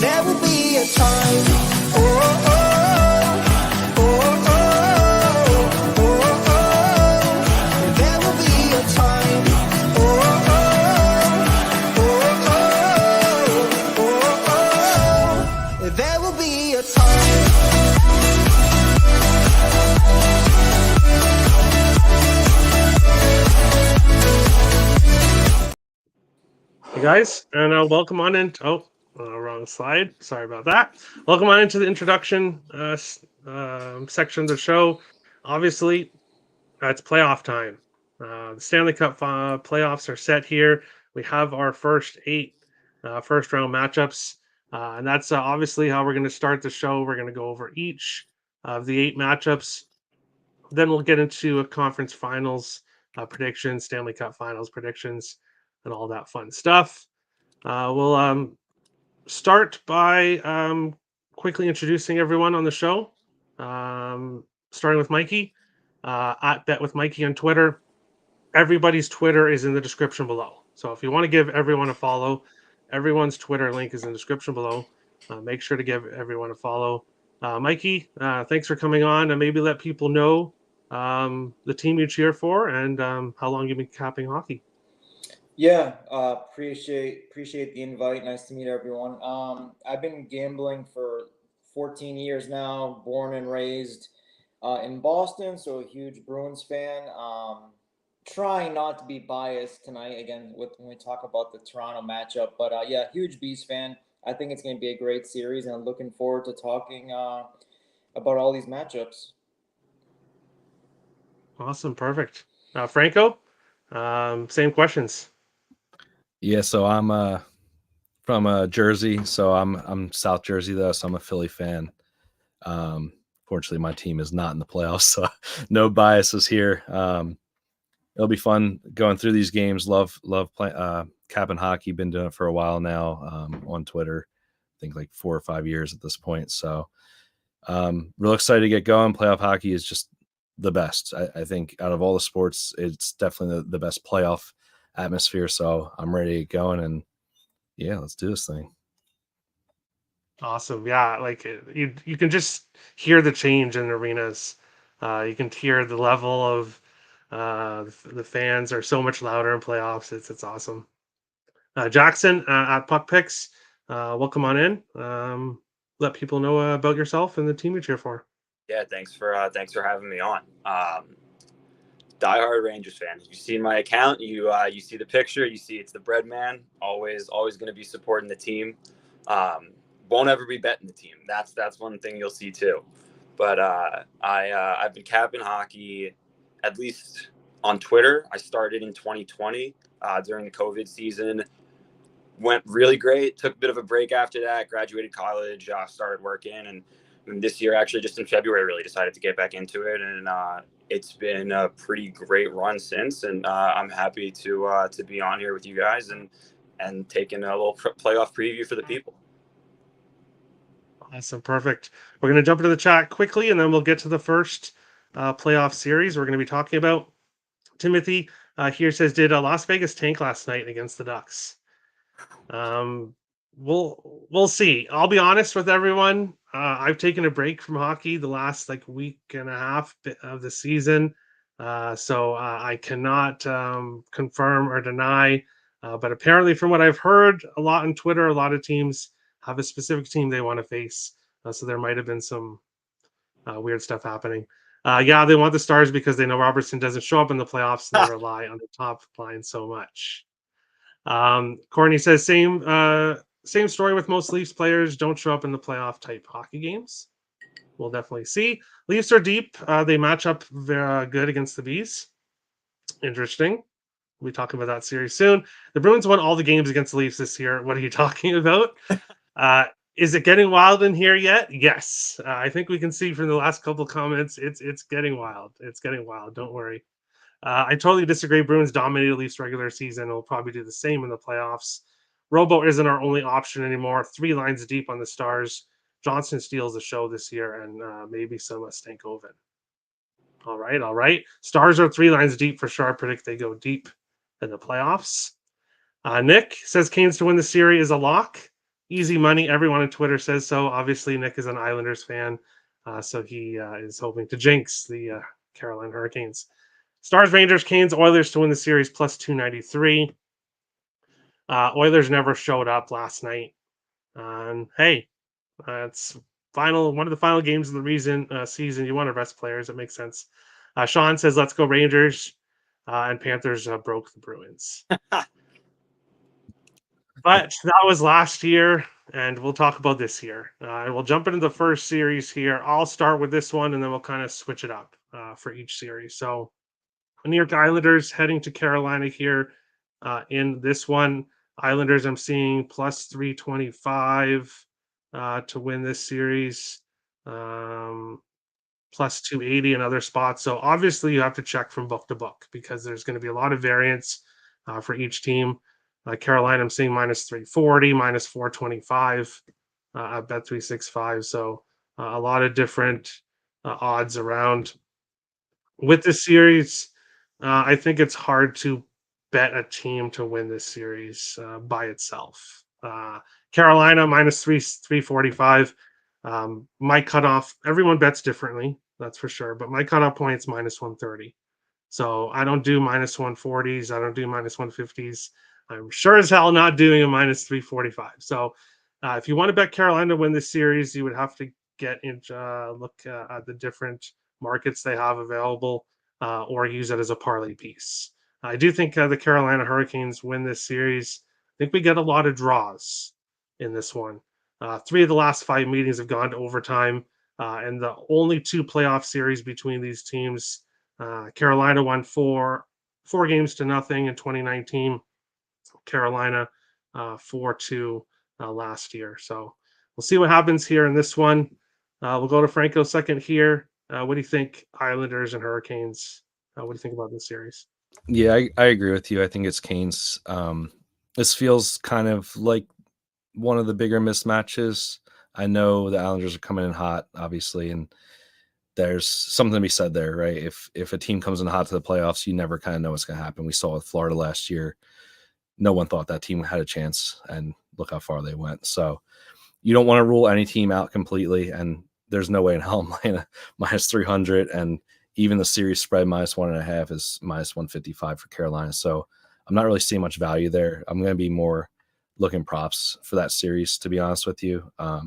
There will be a time. Oh, oh. Hey guys, and welcome on in. Wrong slide. Sorry about that. Welcome on into the introduction section of the show. Obviously, it's playoff time. The Stanley Cup playoffs are set here. We have our first 8 first round matchups, and that's obviously how we're going to start the show. We're going to go over each of the 8 matchups. Then we'll get into a conference finals predictions, Stanley Cup finals predictions, and all that fun stuff. We'll start by quickly introducing everyone on the show, starting with Mikey, at Bet with Mikey on Twitter. Everybody's Twitter is in the description below. So if you want to give everyone a follow, everyone's Twitter link is in the description below. Make sure to give everyone a follow. Mikey, thanks for coming on, and maybe let people know the team you cheer for and how long you've been capping hockey. Yeah, appreciate the invite. Nice to meet everyone. I've been gambling for 14 years now. Born and raised in Boston, so a huge Bruins fan. Trying not to be biased tonight again when we talk about the Toronto matchup, but yeah, huge Bees fan. I think it's going to be a great series, and I'm looking forward to talking about all these matchups. Awesome, perfect. Franco, same questions. Yeah, so I'm from Jersey, so I'm South Jersey though, so I'm a Philly fan. Fortunately, my team is not in the playoffs, so no biases here. It'll be fun going through these games. Love playing capping hockey. Been doing it for a while now on Twitter. I think like 4 or 5 years at this point. So real excited to get going. Playoff hockey is just the best. I think out of all the sports, it's definitely the best playoff atmosphere. So I'm ready to get going, and yeah, let's do this thing. Awesome. Yeah, like you can just hear the change in arenas. You can hear the level of the fans are so much louder in playoffs. It's awesome. Jackson at Puck Picks, welcome on in. Let people know about yourself and the team you cheer for. Yeah, thanks for having me on. Diehard Rangers fan. You see my account, you see the picture, you see it's the bread man. Always going to be supporting the team. Won't ever be betting the team. That's one thing you'll see too. But I've been capping hockey at least on Twitter. I started in 2020 during the COVID season. Went really great. Took a bit of a break after that. Graduated college. Started working, and this year, actually, just in February, really decided to get back into it, and it's been a pretty great run since. And I'm happy to be on here with you guys and taking a little playoff preview for the people. Awesome, perfect. We're going to jump into the chat quickly, and then we'll get to the first playoff series we're going to be talking about. Timothy here says, did Las Vegas tank last night against the Ducks? We'll see. I'll be honest with everyone. I've taken a break from hockey the last week and a half of the season, so I cannot confirm or deny. But apparently, from what I've heard, a lot on Twitter, a lot of teams have a specific team they want to face. So there might have been some weird stuff happening. Yeah, they want the Stars because they know Robertson doesn't show up in the playoffs and they rely on the top line so much. Courtney says, same story with most Leafs players, don't show up in the playoff type hockey games. We'll definitely see. Leafs are deep. They match up very good against the Bees. Interesting. We'll be talking about that series soon. The Bruins won all the games against the Leafs this year. What are you talking about? Is it getting wild in here yet? Yes. I think we can see from the last couple of comments, it's getting wild. It's getting wild. Don't worry. I totally disagree. Bruins dominated Leafs regular season. Will probably do the same in the playoffs. Robo isn't our only option anymore. 3 lines deep on the Stars. Johnson steals the show this year, and maybe some Stankoven. All right. Stars are 3 lines deep for sure. I predict they go deep in the playoffs. Nick says Canes to win the series is a lock. easy money. Everyone on Twitter says so. Obviously, Nick is an Islanders fan, so he is hoping to jinx the Carolina Hurricanes. Stars, Rangers, Canes, Oilers to win the series plus 293. Oilers never showed up last night. And hey, it's one of the final games of the season. You want to rest players. It makes sense. Sean says, let's go Rangers. And Panthers broke the Bruins. But that was last year, and we'll talk about this year. And we'll jump into the first series here. I'll start with this one, and then we'll kind of switch it up for each series. So, New York Islanders heading to Carolina here in this one. Islanders, I'm seeing plus 325 to win this series, plus 280 in other spots. So, obviously, you have to check from book to book because there's going to be a lot of variance for each team. Carolina, I'm seeing minus 340, minus 425 at bet 365. So a lot of different odds around. With this series, I think it's hard to bet a team to win this series by itself. Carolina minus 345. My cutoff, everyone bets differently, that's for sure. But my cutoff point's minus 130. So I don't do minus 140s. I don't do minus 150s. I'm sure as hell not doing a minus 345. So if you want to bet Carolina to win this series, you would have to get into look at the different markets they have available or use it as a parlay piece. I do think the Carolina Hurricanes win this series. I think we get a lot of draws in this one. 3 of the last 5 meetings have gone to overtime, and the only 2 playoff series between these teams, Carolina won 4 games to nothing in 2019. Carolina 4-2 last year. So we'll see what happens here in this one. We'll go to Franco second here. What do you think, Islanders and Hurricanes? What do you think about this series? Yeah, I agree with you. I think it's Canes. This feels kind of like one of the bigger mismatches. I know the Islanders are coming in hot, obviously, and there's something to be said there, right? If a team comes in hot to the playoffs, you never kind of know what's going to happen. We saw with Florida last year. No one thought that team had a chance, and look how far they went. So you don't want to rule any team out completely, and there's no way in hell I'm laying a minus 300, and even the series spread minus 1.5 is minus 155 for Carolina. So I'm not really seeing much value there. I'm going to be more looking props for that series, to be honest with you. I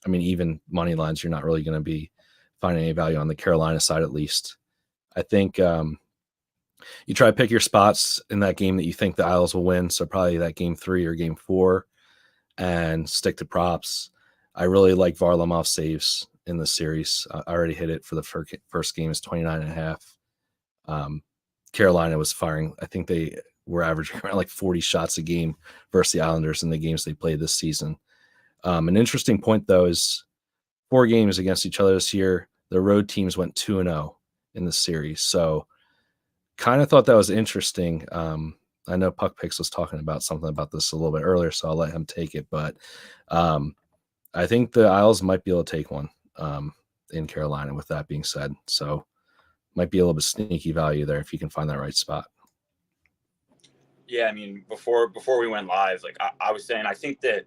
mean, even money lines, you're not really going to be finding any value on the Carolina side, at least. I think you try to pick your spots in that game that you think the Isles will win. So probably that game 3 or game 4, and stick to props. I really like Varlamov saves in the series. I already hit it for the first game is 29.5. Carolina was firing. I think they were averaging around like 40 shots a game versus the Islanders in the games they played this season. An interesting point, though, is 4 games against each other this year. The road teams went 2-0 in the series. So kind of thought that was interesting. I know Puck Picks was talking about something about this a little bit earlier, so I'll let him take it. But I think the Isles might be able to take one in Carolina, with that being said. So might be a little bit sneaky value there if you can find that right spot. Yeah, I mean, before we went live, like I was saying, I think that,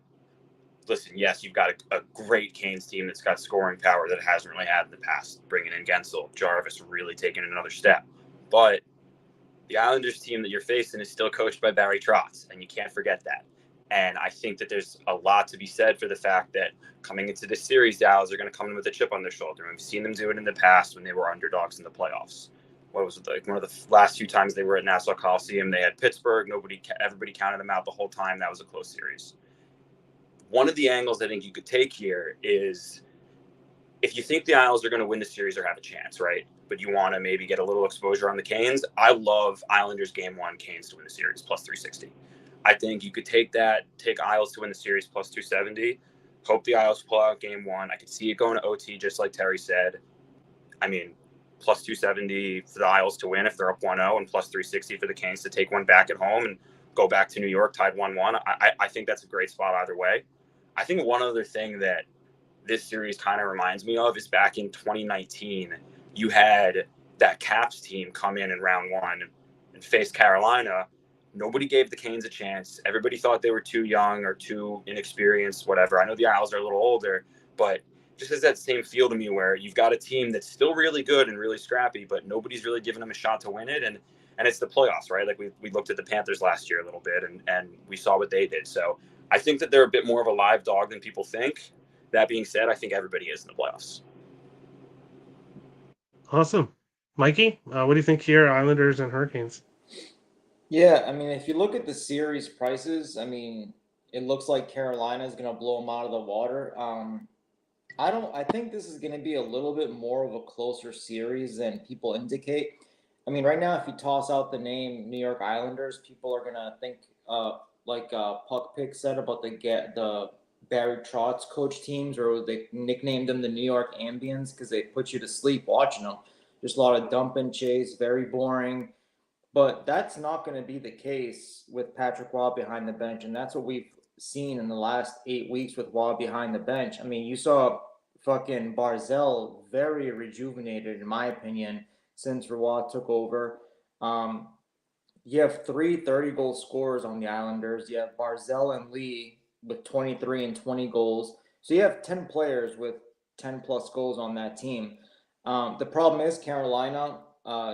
listen, yes, you've got a great Canes team that's got scoring power that it hasn't really had in the past, bringing in Gensel, Jarvis, really taking another step. But the Islanders team that you're facing is still coached by Barry Trotz, and you can't forget that. And I think that there's a lot to be said for the fact that coming into this series, the Isles are going to come in with a chip on their shoulder. And we've seen them do it in the past when they were underdogs in the playoffs. What was it, like one of the last 2 times they were at Nassau Coliseum? They had Pittsburgh. Everybody counted them out the whole time. That was a close series. One of the angles I think you could take here is, if you think the Isles are going to win the series or have a chance, right? But you want to maybe get a little exposure on the Canes. I love Islanders game 1, Canes to win the series, plus 360. I think you could take Isles to win the series, plus 270. Hope the Isles pull out game 1. I could see it going to OT, just like Terry said. I mean, plus 270 for the Isles to win if they're up 1-0, and plus 360 for the Canes to take one back at home and go back to New York tied 1-1. I think that's a great spot either way. I think one other thing that this series kind of reminds me of is back in 2019, you had that Caps team come in round 1 and face Carolina. Nobody gave the Canes a chance. Everybody thought they were too young or too inexperienced, whatever. I know the Isles are a little older, but just has that same feel to me where you've got a team that's still really good and really scrappy, but nobody's really giving them a shot to win it. And it's the playoffs, right? Like we looked at the Panthers last year a little bit and we saw what they did. So I think that they're a bit more of a live dog than people think. That being said, I think everybody is in the playoffs. Awesome. Mikey, what do you think here, Islanders and Hurricanes? Yeah, I mean, if you look at the series prices, I mean, it looks like Carolina is going to blow them out of the water. I think this is going to be a little bit more of a closer series than people indicate. I mean, right now, if you toss out the name New York Islanders, people are going to think, like Puck Pick said about the Barry Trotz coach teams, or they nicknamed them the New York Ambience because they put you to sleep watching them. Just a lot of dump and chase, very boring. But that's not going to be the case with Patrick Roy behind the bench, and that's what we've seen in the last 8 weeks with Roy behind the bench. I mean, you saw fucking Barzell very rejuvenated, in my opinion, since Roy took over. You have 3 30-goal scorers on the Islanders. You have Barzell and Lee with 23 and 20 goals. So you have 10 players with 10-plus goals on that team. The problem is Carolina.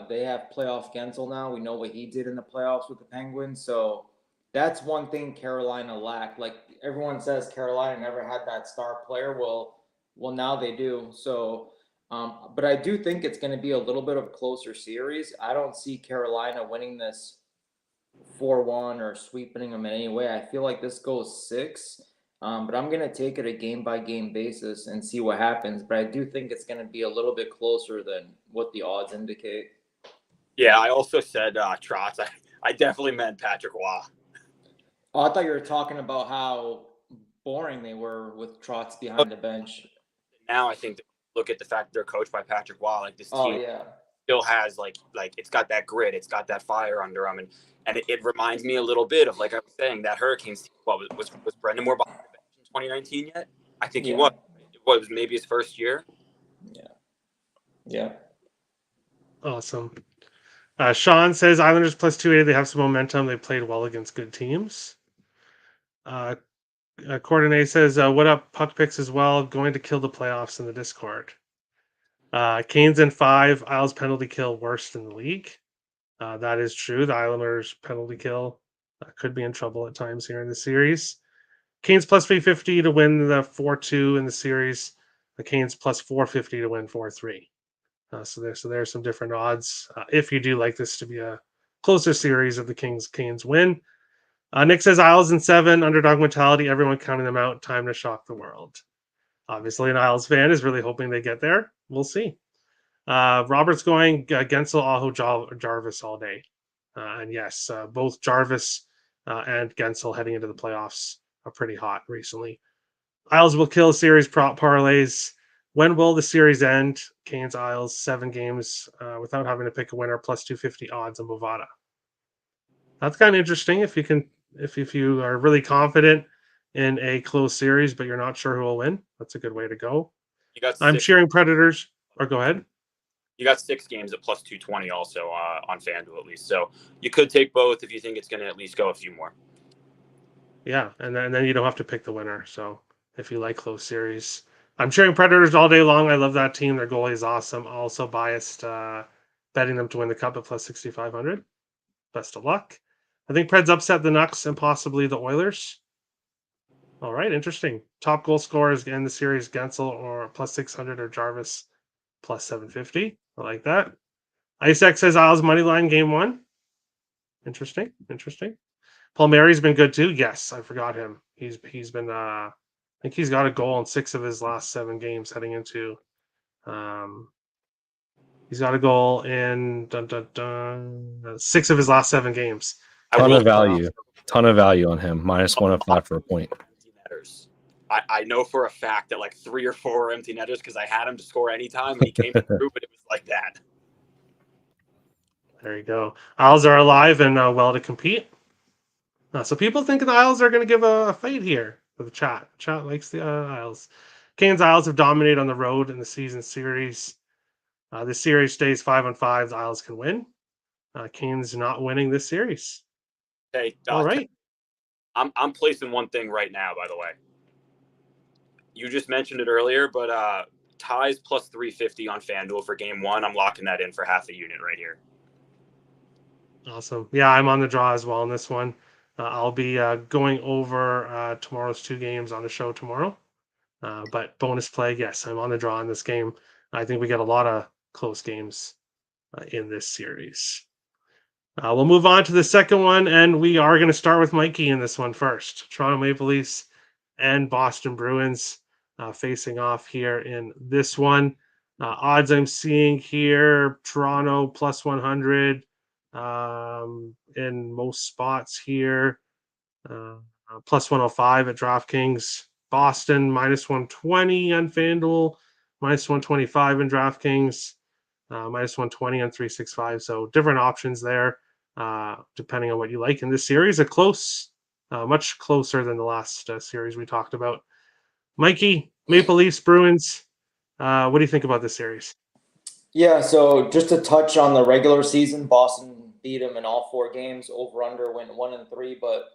They have playoff Gensel now. We know what he did in the playoffs with the Penguins. So that's one thing Carolina lacked. Like everyone says, Carolina never had that star player. Well, now they do. So, but I do think it's going to be a little bit of a closer series. I don't see Carolina winning this 4-1 or sweeping them in any way. I feel like this goes 6. But I'm going to take it a game-by-game basis and see what happens. But I do think it's going to be a little bit closer than what the odds indicate. Yeah, I also said Trotz. I definitely meant Patrick Roy. Oh, I thought you were talking about how boring they were with Trotz behind the bench. Now I think look at the fact that they're coached by Patrick Roy. Like this team still has like it's got that grit, it's got that fire under them, and it reminds me a little bit of, like I was saying, that Hurricanes team. Well, was Brendan Moore behind the bench in 2019 yet? I think he was. It was maybe his first year. Yeah. Awesome. Sean says Islanders plus 280. They have some momentum. They played well against good teams. Coordinate says, what up, Puck Picks as well, going to kill the playoffs in the Discord. Canes in 5, Isles penalty kill worst in the league. That is true. The Islanders penalty kill could be in trouble at times here in the series. Canes plus 350 to win the 4-2 in the series. The Canes plus 450 to win 4-3. So there's some different odds. If you do like this to be a closer series of the Canes win. Nick says Isles in 7, underdog mentality, everyone counting them out, time to shock the world. Obviously, an Isles fan is really hoping they get there. We'll see. Robert's going Gensel, Aho, Jarvis all day. And yes, both Jarvis and Gensel heading into the playoffs are pretty hot recently. Isles will kill series prop parlays. When will the series end? Canes Isles 7 games without having to pick a winner, plus 250 odds on Bovada. That's kind of interesting if you can. If you are really confident in a close series, but you're not sure who will win, that's a good way to go. I'm cheering Predators. Or go ahead. You got 6 games at plus 220 also on FanDuel at least. So you could take both if you think it's going to at least go a few more. Yeah, and then you don't have to pick the winner. So if you like close series, I'm cheering Predators all day long. I love that team. Their goalie is awesome. Also biased betting them to win the cup at plus 6,500. Best of luck. I think Preds upset the Nucks and possibly the Oilers. All right, interesting. Top goal scorers in the series, Gensel or plus 600 or Jarvis plus 750. I like that. Isaac says Isles money line game 1. Interesting. Palmieri's been good too. Yes, I forgot him. He's been I think he's got a goal in 6 of his last 7 games heading into he's got a goal in 6 of his last 7 games. Ton of value on him. Minus 105 for a point. I know for a fact that like 3 or 4 empty netters because I had him to score anytime when he came through, but it was like that. There you go. Isles are alive and well to compete. So people think the Isles are going to give a fight here for the chat. Chat likes the Isles. Canes Isles have dominated on the road in the season series. The series stays 5-5. The Isles can win. Canes not winning this series. Hey, All right. I'm placing one thing right now, by the way. You just mentioned it earlier, but ties plus 350 on FanDuel for game one. I'm locking that in for half a unit right here. Awesome. Yeah, I'm on the draw as well in this one. I'll be going over tomorrow's 2 games on the show tomorrow. But bonus play, yes, I'm on the draw in this game. I think we get a lot of close games in this series. We'll move on to the second one, and we are going to start with Mikey in this one first. Toronto Maple Leafs and Boston Bruins facing off here in this one. Odds I'm seeing here: Toronto plus 100 in most spots here, plus 105 at DraftKings. Boston minus 120 on FanDuel, minus 125 in DraftKings, minus 120 on 365. So different options there, depending on what you like in this series. A close, much closer than the last series we talked about. Mikey, Maple Leafs, Bruins. What do you think about this series? Yeah, so just to touch on the regular season, Boston beat them in all 4 games. Over under went 1-3, but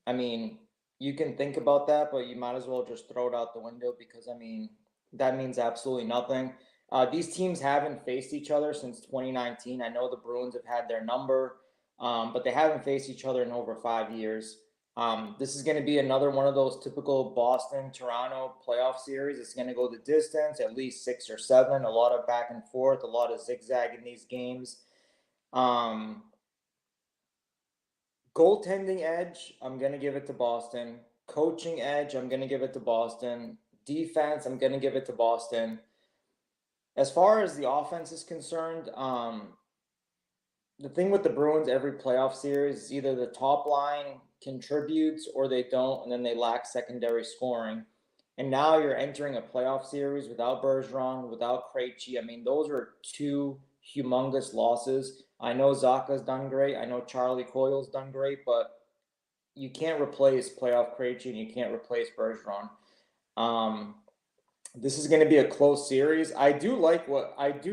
I mean, you can think about that, but you might as well just throw it out the window because I mean that means absolutely nothing. These teams haven't faced each other since 2019. I know the Bruins have had their number, but they haven't faced each other in over 5 years. This is going to be another one of those typical Boston-Toronto playoff series. It's going to go the distance, at least 6 or 7. A lot of back and forth, a lot of zigzag in these games. Goaltending edge, I'm going to give it to Boston. Coaching edge, I'm going to give it to Boston. Defense, I'm going to give it to Boston. As far as the offense is concerned, the thing with the Bruins every playoff series is either the top line contributes or they don't, and then they lack secondary scoring. And now you're entering a playoff series without Bergeron, without Krejci. I mean, those are 2 humongous losses. I know Zaka's done great. I know Charlie Coyle's done great, but you can't replace playoff Krejci and you can't replace Bergeron. This is going to be a close series. I do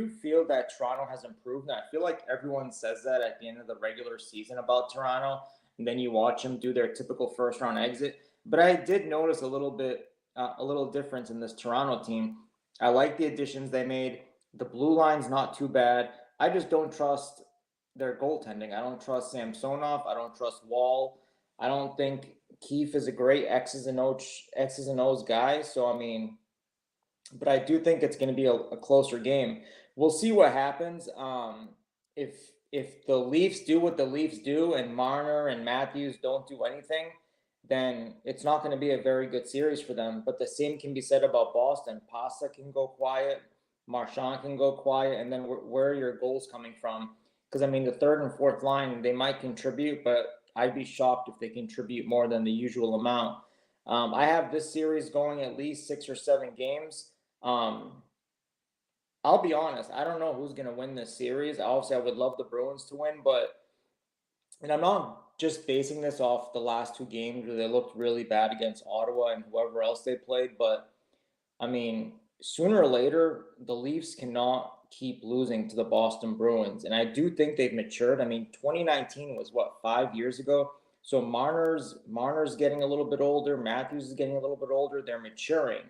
feel that Toronto has improved. And I feel like everyone says that at the end of the regular season about Toronto, and then you watch them do their typical first round exit. But I did notice a little difference in this Toronto team. I like the additions they made. The blue line's not too bad. I just don't trust their goaltending. I don't trust Samsonov. I don't trust Wall. I don't think Keefe is a great X's and O's guy. So I mean, but I do think it's going to be a closer game. We'll see what happens. If the Leafs do what the Leafs do and Marner and Matthews don't do anything, then it's not going to be a very good series for them. But the same can be said about Boston. Pasta can go quiet, Marchand can go quiet, and then where are your goals coming from? Because I mean, the third and fourth line, they might contribute, but I'd be shocked if they contribute more than the usual amount. I have this series going at least 6 or 7 games. I'll be honest, I don't know who's going to win this series. Obviously, I would love the Bruins to win, and I'm not just basing this off the last 2 games where they looked really bad against Ottawa and whoever else they played, but I mean, sooner or later, the Leafs cannot keep losing to the Boston Bruins, and I do think they've matured. I mean, 2019 was 5 years ago? So Marner's getting a little bit older, Matthews is getting a little bit older, they're maturing.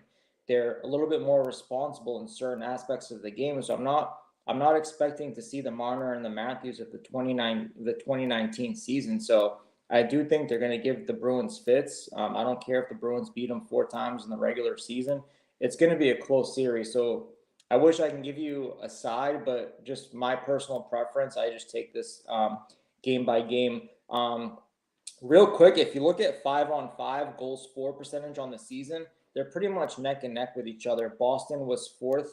They're a little bit more responsible in certain aspects of the game. So I'm not expecting to see the Marner and the Matthews of the 2019 season. So I do think they're going to give the Bruins fits. I don't care if the Bruins beat them 4 times in the regular season. It's going to be a close series. So I wish I can give you a side, but just my personal preference, I just take this game by game. Real quick, if you look at 5-on-5 goals for percentage on the season, they're pretty much neck and neck with each other. Boston was 4th,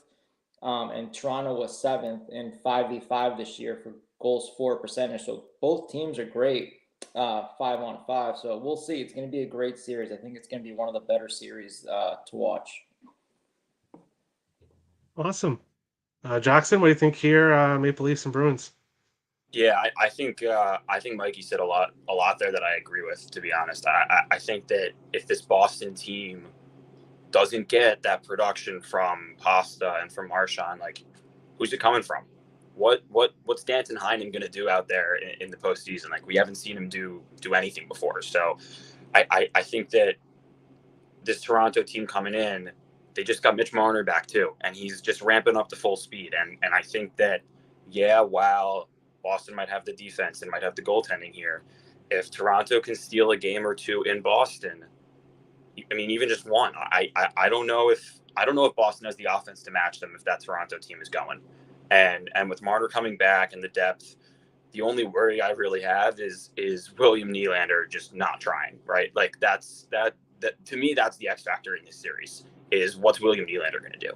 and Toronto was 7th in 5v5 this year for goals for percentage. So both teams are great 5-on-5. So we'll see. It's going to be a great series. I think it's going to be one of the better series to watch. Awesome. Jackson, what do you think here, Maple Leafs and Bruins? Yeah, I think Mikey said a lot there that I agree with, to be honest. I think that if this Boston team doesn't get that production from Pasta and from Marchand, like, who's it coming from? what's Danton Heinen going to do out there in the postseason? Like, we haven't seen him do anything before. So I think that this Toronto team coming in, they just got Mitch Marner back too, and he's just ramping up to full speed. And I think that, yeah, while Boston might have the defense and might have the goaltending here, if Toronto can steal a game or two in Boston, I mean, even just one, I don't know if Boston has the offense to match them if that Toronto team is going. And with Marner coming back and the depth, the only worry I really have is William Nylander just not trying, right? Like, that to me, that's the X factor in this series, is what's William Nylander going to do?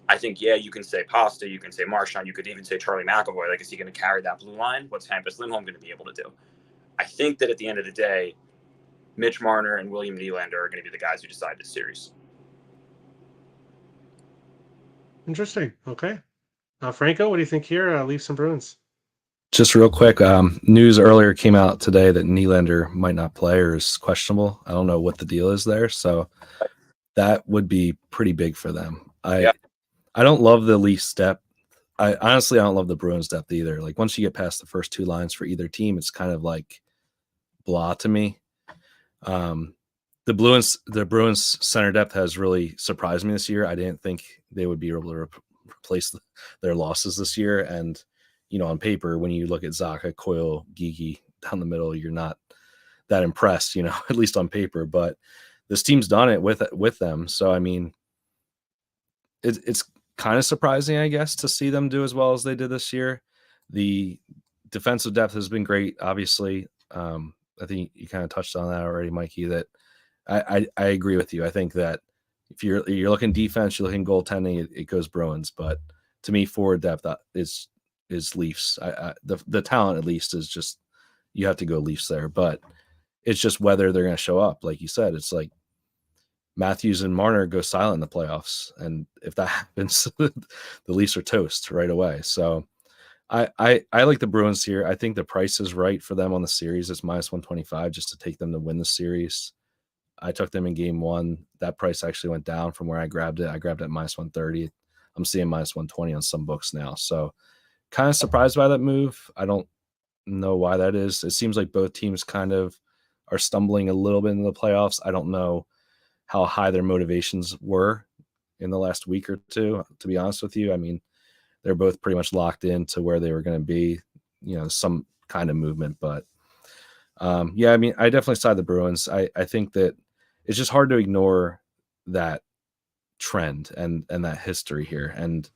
I think, yeah, you can say Pasta, you can say Marchand, you could even say Charlie McAvoy. Like, is he going to carry that blue line? What's Hampus Lindholm going to be able to do? I think that at the end of the day, Mitch Marner and William Nylander are going to be the guys who decide this series. Interesting. Okay. Franco, what do you think here? Leafs and Bruins. Just real quick, news earlier came out today that Nylander might not play or is questionable. I don't know what the deal is there, so that would be pretty big for them. I don't love the Leafs depth. I honestly don't love the Bruins depth either. Like, once you get past the first two lines for either team, it's kind of like blah to me. The Bruins center depth has really surprised me this year. I didn't think they would be able to replace their losses this year. And, on paper, when you look at Zacha, Coyle, Geeky down the middle, you're not that impressed, at least on paper. But this team's done it with them. So, I mean, it's kind of surprising, I guess, to see them do as well as they did this year. The defensive depth has been great, obviously. I think you kind of touched on that already, Mikey, that I agree with you. I think that if you're looking defense, you're looking goaltending, it goes Bruins. But to me, forward depth is Leafs. The talent, at least, is just, you have to go Leafs there. But it's just whether they're going to show up. Like you said, it's like Matthews and Marner go silent in the playoffs. And if that happens, the Leafs are toast right away. So I like the Bruins here. I think the price is right for them on the series. It's -125 just to take them to win the series. I took them in game one. That price actually went down from where I grabbed it. I grabbed it at -130. I'm seeing -120 on some books now. So kind of surprised by that move. I don't know why that is. It seems like both teams kind of are stumbling a little bit into the playoffs. I don't know how high their motivations were in the last week or two, to be honest with you. I mean, they're both pretty much locked into where they were going to be, some kind of movement. But yeah, I mean, I definitely side the Bruins. I think that it's just hard to ignore that trend and that history here. And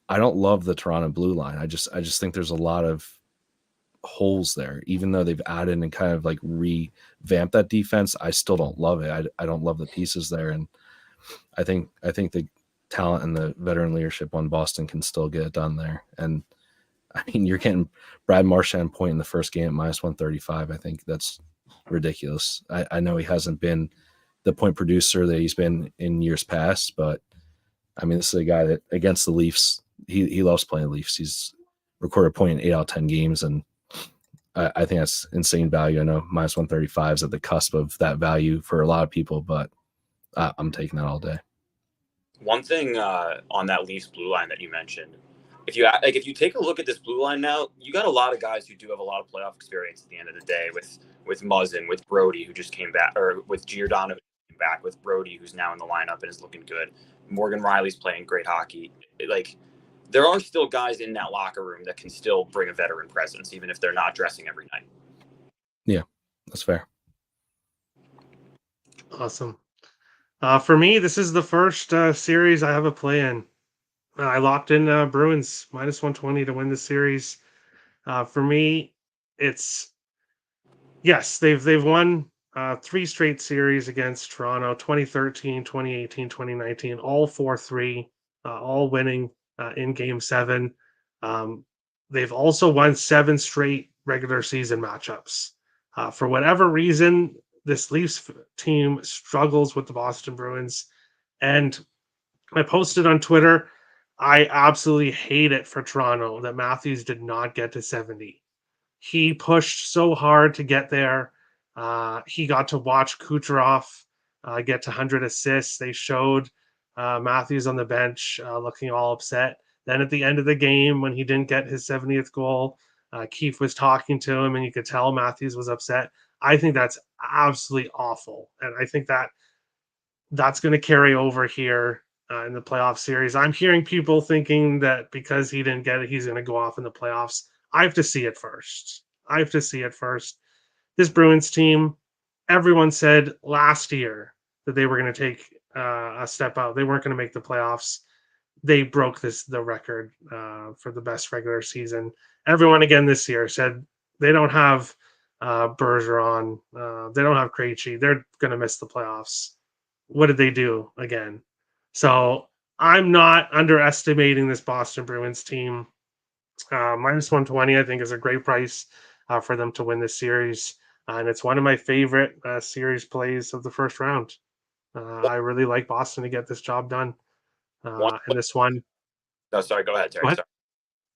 I don't love the Toronto blue line. I just think there's a lot of holes there. Even though they've added and kind of like revamped that defense, I still don't love it. I don't love the pieces there. And I think the talent and the veteran leadership on Boston can still get it done there. And I mean, you're getting Brad Marchand point in the first game at -135. I think that's ridiculous. I know he hasn't been the point producer that he's been in years past, but I mean, this is a guy that against the Leafs, he loves playing Leafs. He's recorded a point in 8 out of 10 games, and I think that's insane value. I know -135 is at the cusp of that value for a lot of people, but I'm taking that all day. One thing on that Leafs blue line that you mentioned, if you take a look at this blue line now, you got a lot of guys who do have a lot of playoff experience at the end of the day, with Muzzin, with Brody, who just came back, or with Giordano back, with Brody, who's now in the lineup and is looking good. Morgan Riley's playing great hockey. Like, there are still guys in that locker room that can still bring a veteran presence, even if they're not dressing every night. Yeah, that's fair. Awesome. For me, this is the first series I have a play in. I locked in Bruins -120 to win the series. For me, it's yes, they've won 3 straight series against Toronto: 2013, 2018, 2019, all 4-3, all winning in Game 7. They've also won 7 straight regular season matchups. For whatever reason, this Leafs team struggles with the Boston Bruins. And I posted on Twitter, I absolutely hate it for Toronto that Matthews did not get to 70. He pushed so hard to get there. He got to watch Kucherov get to 100 assists. They showed Matthews on the bench looking all upset. Then at the end of the game, when he didn't get his 70th goal, Keefe was talking to him, and you could tell Matthews was upset. I think that's absolutely awful, and I think that's going to carry over here in the playoff series. I'm hearing people thinking that because he didn't get it, he's going to go off in the playoffs. I have to see it first. This Bruins team, everyone said last year that they were going to take a step out. They weren't going to make the playoffs. They broke the record for the best regular season. Everyone again this year said they don't have Bergeron. They don't have Krejci. They're going to miss the playoffs. What did they do again? So I'm not underestimating this Boston Bruins team. Minus 120, I think, is a great price for them to win this series. And it's one of my favorite series plays of the first round. I really like Boston to get this job done. And this one. No, sorry. Go ahead, Terry. What? Sorry.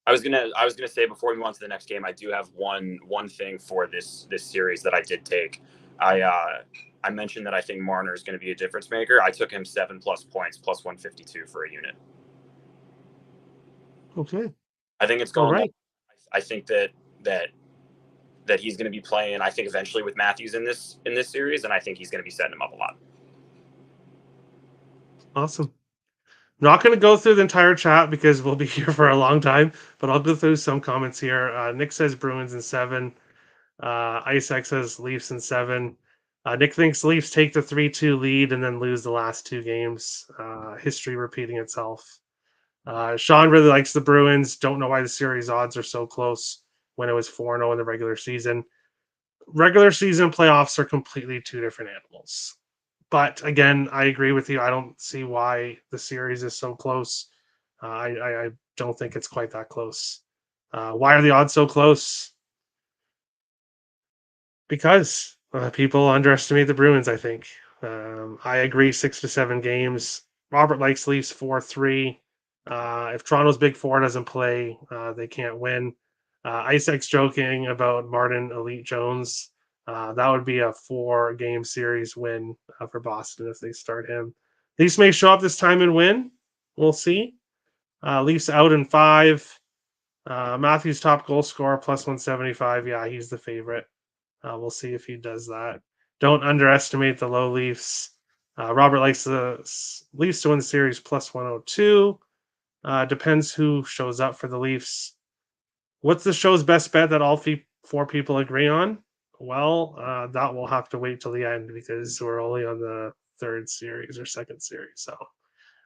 I was gonna say before we move on to the next game, I do have one thing for this series that I did take. I mentioned that I think Marner is going to be a difference maker. I took him 7+ points, plus 152 for a unit. Okay. I think it's going. All right. I think that he's going to be playing. I think eventually with Matthews in this series, and I think he's going to be setting him up a lot. Awesome. Not going to go through the entire chat because we'll be here for a long time, but I'll go through some comments here. Nick says Bruins in 7. Isaac says Leafs in 7. Nick thinks Leafs take the 3-2 lead and then lose the last 2 games. History repeating itself. Sean really likes the Bruins. Don't know why the series odds are so close when it was 4-0 in the regular season. Regular season playoffs are completely 2 different animals. But again, I agree with you. I don't see why the series is so close. I don't think it's quite that close. Why are the odds so close? Because people underestimate the Bruins, I think. I agree 6 to 7 games. Robert likes Leafs 4-3. If Toronto's big 4 doesn't play, they can't win. Isaac's joking about Mårten Elite Jones. That would be a 4-game series win for Boston if they start him. Leafs may show up this time and win. We'll see. Leafs out in 5. Matthews top goal scorer plus 175. Yeah, he's the favorite. We'll see if he does that. Don't underestimate the low Leafs. Robert likes the Leafs to win the series plus 102. Depends who shows up for the Leafs. What's the show's best bet that all 4 people agree on? Well, that will have to wait till the end because we're only on the 3rd series or 2nd series. So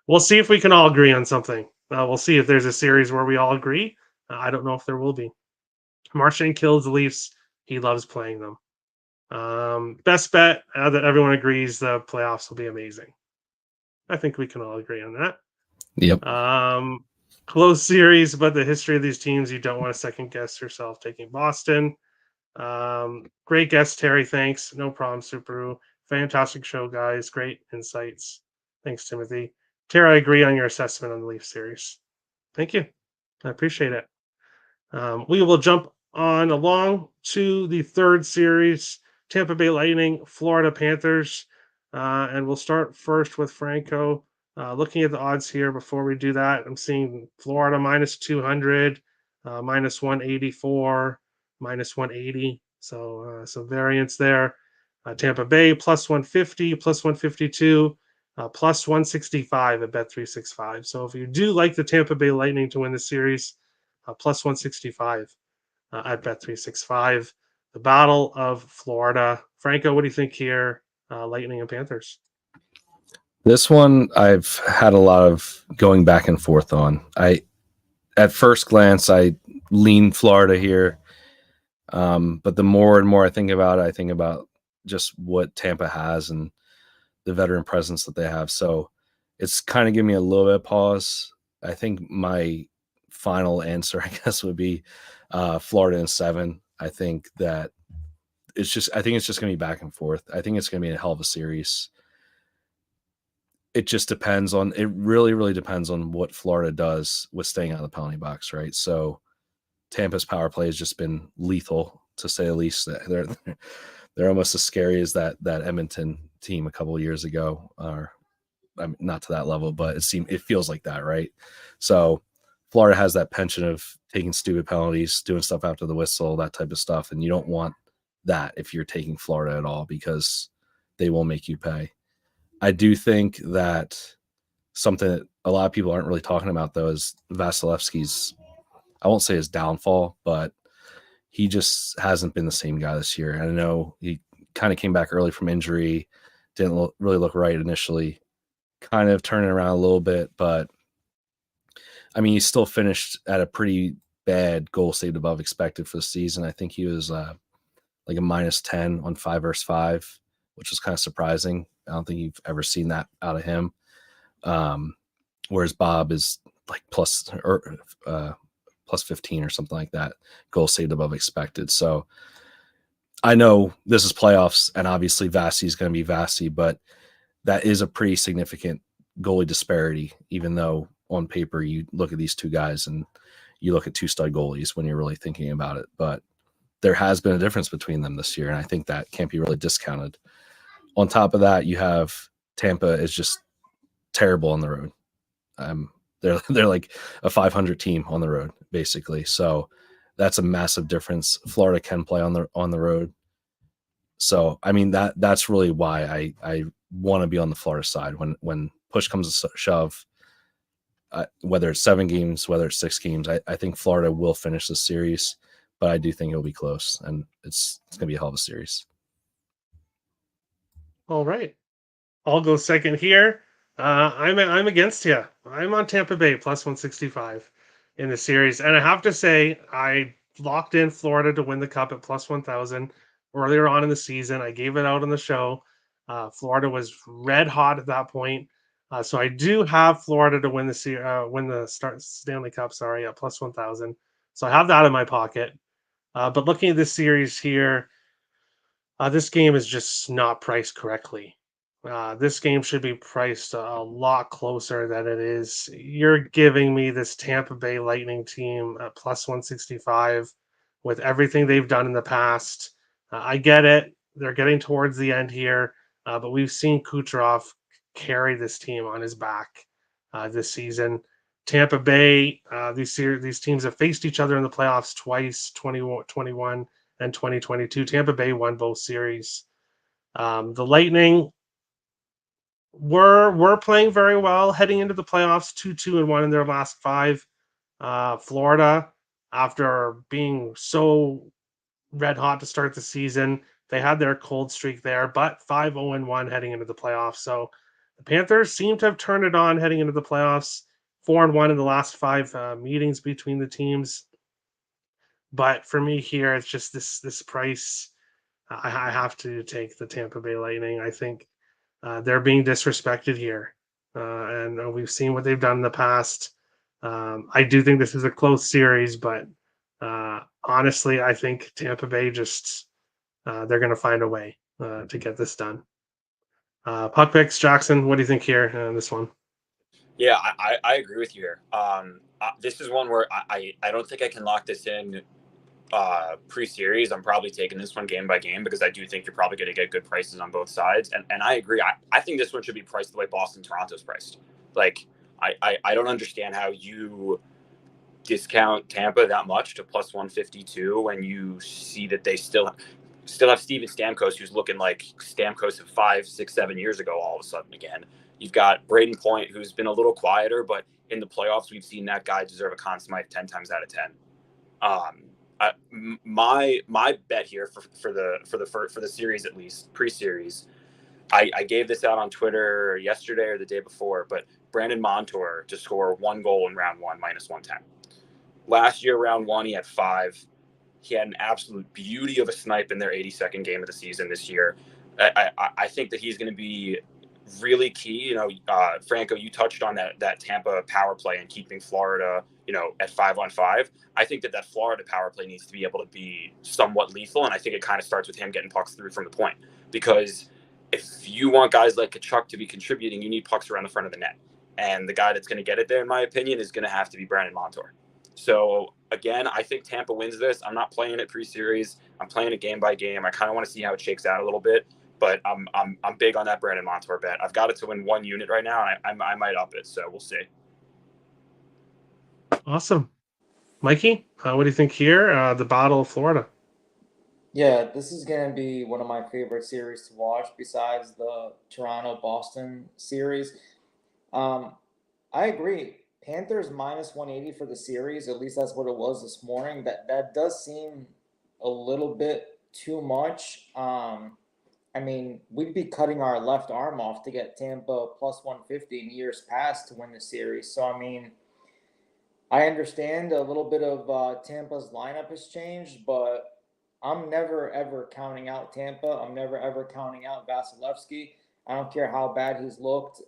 we'll see if we can all agree on something. We'll see if there's a series where we all agree. I don't know if there will be. Marchand kills the Leafs. He loves playing them. Best bet that everyone agrees the playoffs will be amazing. I think we can all agree on that. Yep. Close series, but the history of these teams, you don't want to second guess yourself taking Boston. Great guest, Terry. Thanks. No problem, Subaru. Fantastic show, guys. Great insights. Thanks, Timothy. Terry, I agree on your assessment on the Leaf series. Thank you. I appreciate it. We will jump on along to the 3rd series, Tampa Bay Lightning, Florida Panthers. And we'll start first with Franco. Looking at the odds here before we do that, I'm seeing Florida minus 200, minus 184, minus 180. So some variance there. Tampa Bay plus 150, plus 152, plus 165 at Bet365. So if you do like the Tampa Bay Lightning to win the series, plus 165 at Bet365. The Battle of Florida. Franco, what do you think here? Lightning and Panthers. This one I've had a lot of going back and forth on. At first glance, I lean Florida here. But the more and more I think about it, I think about just what Tampa has and the veteran presence that they have. So it's kind of giving me a little bit of pause. I think my final answer, I guess, would be Florida in 7. I think it's just going to be back and forth. I think it's going to be a hell of a series. It just depends on, it really, really depends on what Florida does with staying out of the penalty box, right? So Tampa's power play has just been lethal, to say the least. They're almost as scary as that Edmonton team a couple of years ago, or I mean, not to that level, but it feels like that, right? So Florida has that penchant of taking stupid penalties, doing stuff after the whistle, that type of stuff. And you don't want that if you're taking Florida at all, because they will make you pay. I do think that something that a lot of people aren't really talking about, though, is Vasilevsky's, I won't say his downfall, but he just hasn't been the same guy this year. And I know he kind of came back early from injury, didn't really look right initially, kind of turning around a little bit, but I mean, he still finished at a pretty bad goal saved above expected for the season. I think he was like a -10 on 5 vs. 5, which was kind of surprising. I don't think you've ever seen that out of him. Whereas Bob is like plus 15 or something like that, goal saved above expected. So I know this is playoffs, and obviously Vasi is going to be Vasi, but that is a pretty significant goalie disparity, even though on paper you look at these two guys and you look at two stud goalies when you're really thinking about it. But there has been a difference between them this year, and I think that can't be really discounted. On top of that, you have Tampa is just terrible on the road. They're like a 500 team on the road, basically. So that's a massive difference. Florida can play on the road. So I mean that's really why I want to be on the Florida side when push comes to shove. Whether it's 7 games, whether it's 6 games, I think Florida will finish the series, but I do think it'll be close, and it's going to be a hell of a series. All right. I'll go second here. I'm against you. I'm on Tampa Bay plus 165 in the series. And I have to say, I locked in Florida to win the cup at plus 1,000 earlier on in the season. I gave it out on the show. Florida was red hot at that point. So I do have Florida to win the Stanley Cup, at plus 1,000. So I have that in my pocket. But looking at this series here, this game is just not priced correctly. This game should be priced a lot closer than it is. You're giving me this Tampa Bay Lightning team at plus 165 with everything they've done in the past. I get it. They're getting towards the end here, but we've seen Kucherov carry this team on his back this season. Tampa Bay, these teams have faced each other in the playoffs twice, 2021 and 2022. Tampa Bay won both series. The Lightning were playing very well heading into the playoffs, 2-2-1 in their last 5. Florida, after being so red hot to start the season, they had their cold streak there, but 5-0-1 heading into the playoffs. So the Panthers seem to have turned it on heading into the playoffs, 4-1 in the last 5 meetings between the teams. But for me here, it's just this price. I have to take the Tampa Bay Lightning. I think they're being disrespected here, and we've seen what they've done in the past. I do think this is a close series, but honestly, I think Tampa Bay just they're going to find a way to get this done. Puck picks, Jackson. What do you think here in this one? Yeah, I agree with you here. This is one where I don't think I can lock this in pre-series. I'm probably taking this one game by game because I do think you're probably going to get good prices on both sides. And I agree. I think this one should be priced the way Boston-Toronto's priced. Like, I don't understand how you discount Tampa that much to plus 152 when you see that they still have Steven Stamkos, who's looking like Stamkos of 5, 6, 7 years ago all of a sudden again. You've got Braden Point, who's been a little quieter, but in the playoffs, we've seen that guy deserve a Conn Smythe 10 times out of 10. My bet here for the series, at least pre-series, I gave this out on Twitter yesterday or the day before, but Brandon Montour to score 1 goal in round 1 minus 110. Last year, round 1, he had 5. He had an absolute beauty of a snipe in their 82nd game of the season this year. I think that he's going to be really key. You know, Franco, you touched on that Tampa power play and keeping Florida, at 5-on-5. I think that Florida power play needs to be able to be somewhat lethal, and I think it kind of starts with him getting pucks through from the point. Because if you want guys like Kachuk to be contributing, you need pucks around the front of the net. And the guy that's going to get it there, in my opinion, is going to have to be Brandon Montour. So, again, I think Tampa wins this. I'm not playing it pre-series. I'm playing it game by game. I kind of want to see how it shakes out a little bit. But I'm big on that Brandon Montour bet. I've got it to win 1 unit right now, and I might up it, so we'll see. Awesome. Mikey, what do you think here? The Battle of Florida. Yeah, this is going to be one of my favorite series to watch besides the Toronto-Boston series. I agree. Panthers minus 180 for the series. At least that's what it was this morning. That does seem a little bit too much. I mean, we'd be cutting our left arm off to get Tampa plus 150 in years past to win the series. So, I mean, I understand a little bit of Tampa's lineup has changed, but I'm never ever counting out Tampa. I'm never ever counting out Vasilevsky. I don't care how bad he's looked.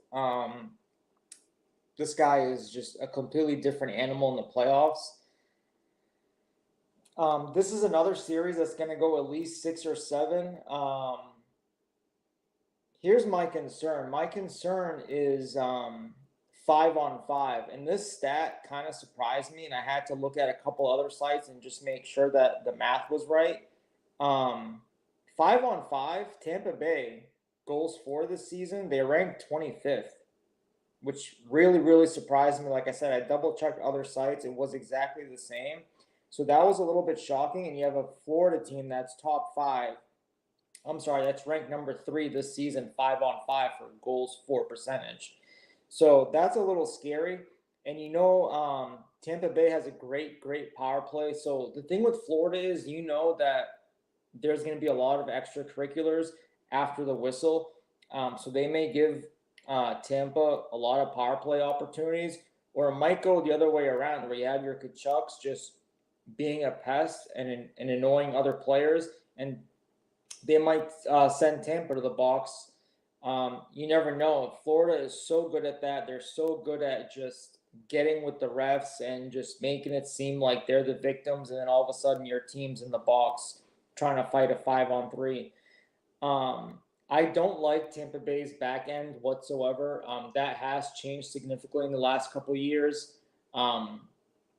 This guy is just a completely different animal in the playoffs. This is another series that's going to go at least 6 or 7. Here's my concern. My concern is 5-on-5, and this stat kind of surprised me, and I had to look at a couple other sites and just make sure that the math was right. 5-on-5, Tampa Bay goals for this season, they ranked 25th, which really, really surprised me. Like I said, I double checked other sites. It was exactly the same. So that was a little bit shocking. And you have a Florida team that's top 5. I'm sorry, that's ranked number 3 this season, 5-on-5 for goals for percentage. So that's a little scary. And Tampa Bay has a great, great power play. So the thing with Florida is, that there's going to be a lot of extracurriculars after the whistle. So they may give Tampa a lot of power play opportunities, or it might go the other way around where you have your Kachucks just being a pest and annoying other players, and they might send Tampa to the box. You never know. Florida is so good at that. They're so good at just getting with the refs and just making it seem like they're the victims, and then all of a sudden your team's in the box trying to fight a 5-on-3. I don't like Tampa Bay's back end whatsoever. That has changed significantly in the last couple of years.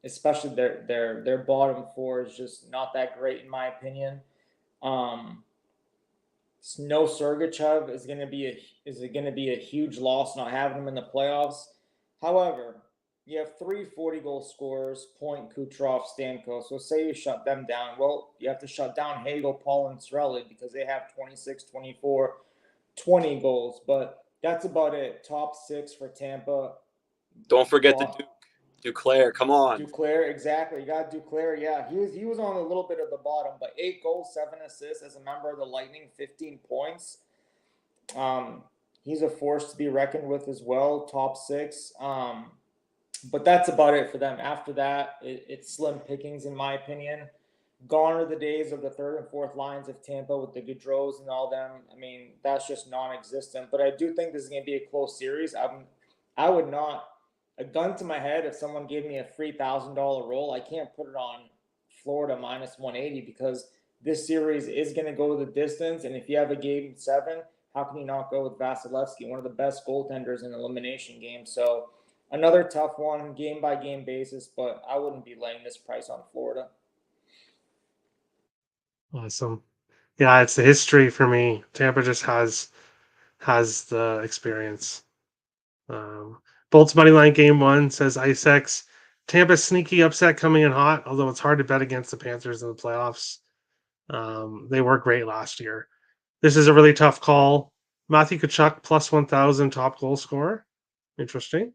Especially their bottom 4 is just not that great in my opinion. No Sergachev is going to be a huge loss not having him in the playoffs. However, you have 3 40-goal scorers, Point, Kucherov, Stamkos. So say you shut them down. Well, you have to shut down Hagel, Paul, and Cirelli because they have 26, 24, 20 goals. But that's about it. Top 6 for Tampa. Don't forget the Duclair. Come on. Duclair, exactly. You got Duclair. Yeah, he was on a little bit of the bottom, but 8 goals, 7 assists as a member of the Lightning, 15 points. He's a force to be reckoned with as well. Top 6. But that's about it for them. After that, it's slim pickings, in my opinion. Gone are the days of the 3rd and 4th lines of Tampa with the Gaudreaus and all them. I mean, that's just non-existent. But I do think this is going to be a close series. I would not, a gun to my head, if someone gave me a free $1,000 roll, I can't put it on Florida minus 180 because this series is going to go the distance. And if you have a game 7, how can you not go with Vasilevsky, one of the best goaltenders in elimination games? So another tough one, game-by-game basis, but I wouldn't be laying this price on Florida. Awesome. Yeah, it's the history for me. Tampa just has the experience. Bolts money line game 1 says IceX. Tampa sneaky upset coming in hot, although it's hard to bet against the Panthers in the playoffs. They were great last year. This is a really tough call. Matthew Tkachuk plus 1,000 top goal scorer. Interesting.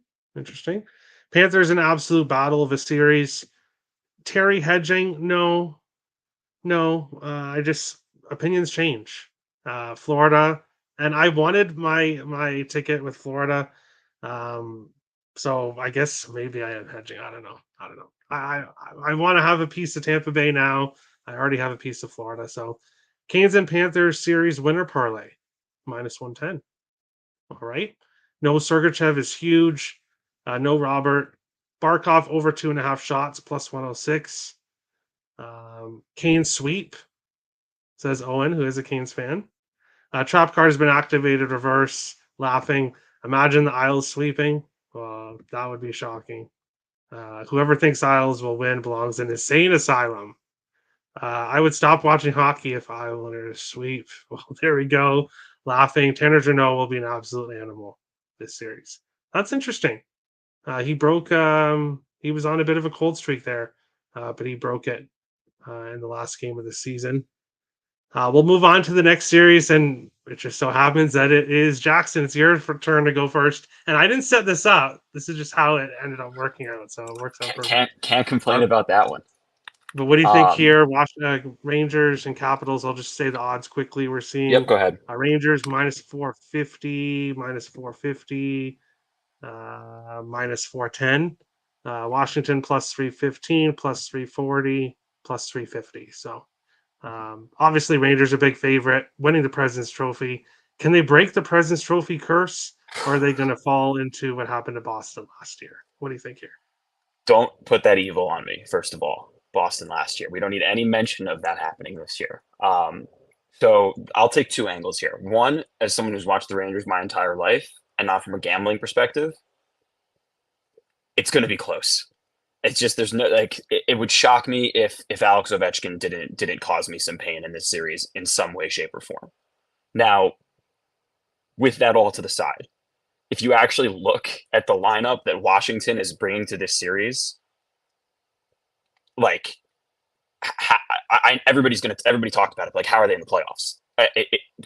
Panthers an absolute battle of a series. Terry hedging? No. I just opinions change. Florida, and I wanted my ticket with Florida. So I guess maybe I am hedging. I don't know. I want to have a piece of Tampa Bay now. I already have a piece of Florida. So Canes and Panthers series winner parlay minus 110. All right. No Sergachev is huge. No Robert. Barkov over 2.5 shots plus 106. Canes sweep, says Owen, who is a Canes fan. Trap card has been activated, reverse, laughing. Imagine the Isles sweeping. That would be shocking. Whoever thinks Isles will win belongs in insane asylum. I would stop watching hockey if Islanders sweep. Well, there we go. Laughing. Tanner Jeannot will be an absolute animal this series. That's interesting. He broke he was on a bit of a cold streak there, but he broke it in the last game of the season. We'll move on to the next series, and it just so happens that it is Jackson. It's your turn to go first, and I didn't set this up. This is just how it ended up working out, so it works out perfect. Can't complain about that one. But what do you think here? Rangers and Capitals. I'll just say the odds quickly. We're seeing Yep, go ahead. Rangers minus 450, minus 450, minus 410. Washington plus 315, plus 340, plus 350. So obviously Rangers are a big favorite, winning the President's Trophy. Can they break the President's Trophy curse, or are they going to fall into what happened to Boston last year? What do you think here? Don't put that evil on me, first of all. Boston last year. We don't need any mention of that happening this year. So I'll take two angles here. One, as someone who's watched the Rangers my entire life, and not from a gambling perspective, it's going to be close. It's just there's no it would shock me if Alex Ovechkin didn't cause me some pain in this series in some way, shape, or form. Now, with that all to the side, if you actually look at the lineup that Washington is bringing to this series, like everybody talked about it. Like, how are they in the playoffs?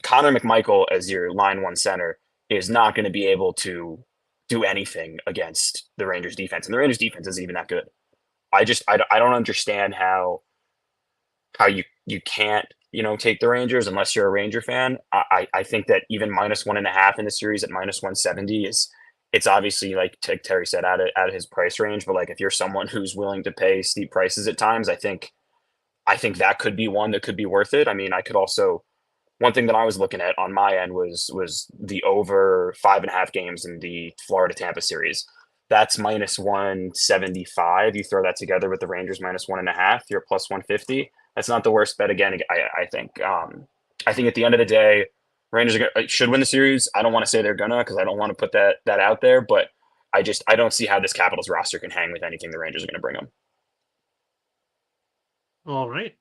Connor McMichael as your line one center is not going to be able to do anything against the Rangers defense, and the Rangers defense isn't even that good. I don't understand how you can't take the Rangers unless you're a Ranger fan. I think that even minus 1.5 in the series at minus 170 it's obviously, like Terry said, out of his price range. But like, if you're someone who's willing to pay steep prices at times, I think that could be one that could be worth it. I mean, I could also, one thing that I was looking at on my end was the over 5.5 games in the Florida Tampa series. That's minus 175. You throw that together with the Rangers minus 1.5, you're plus 150. That's not the worst bet. Again, I think. I think at the end of the day, Rangers should win the series. I don't want to say they're gonna, because I don't want to put that out there, but I don't see how this Capitals roster can hang with anything the Rangers are going to bring them. All right,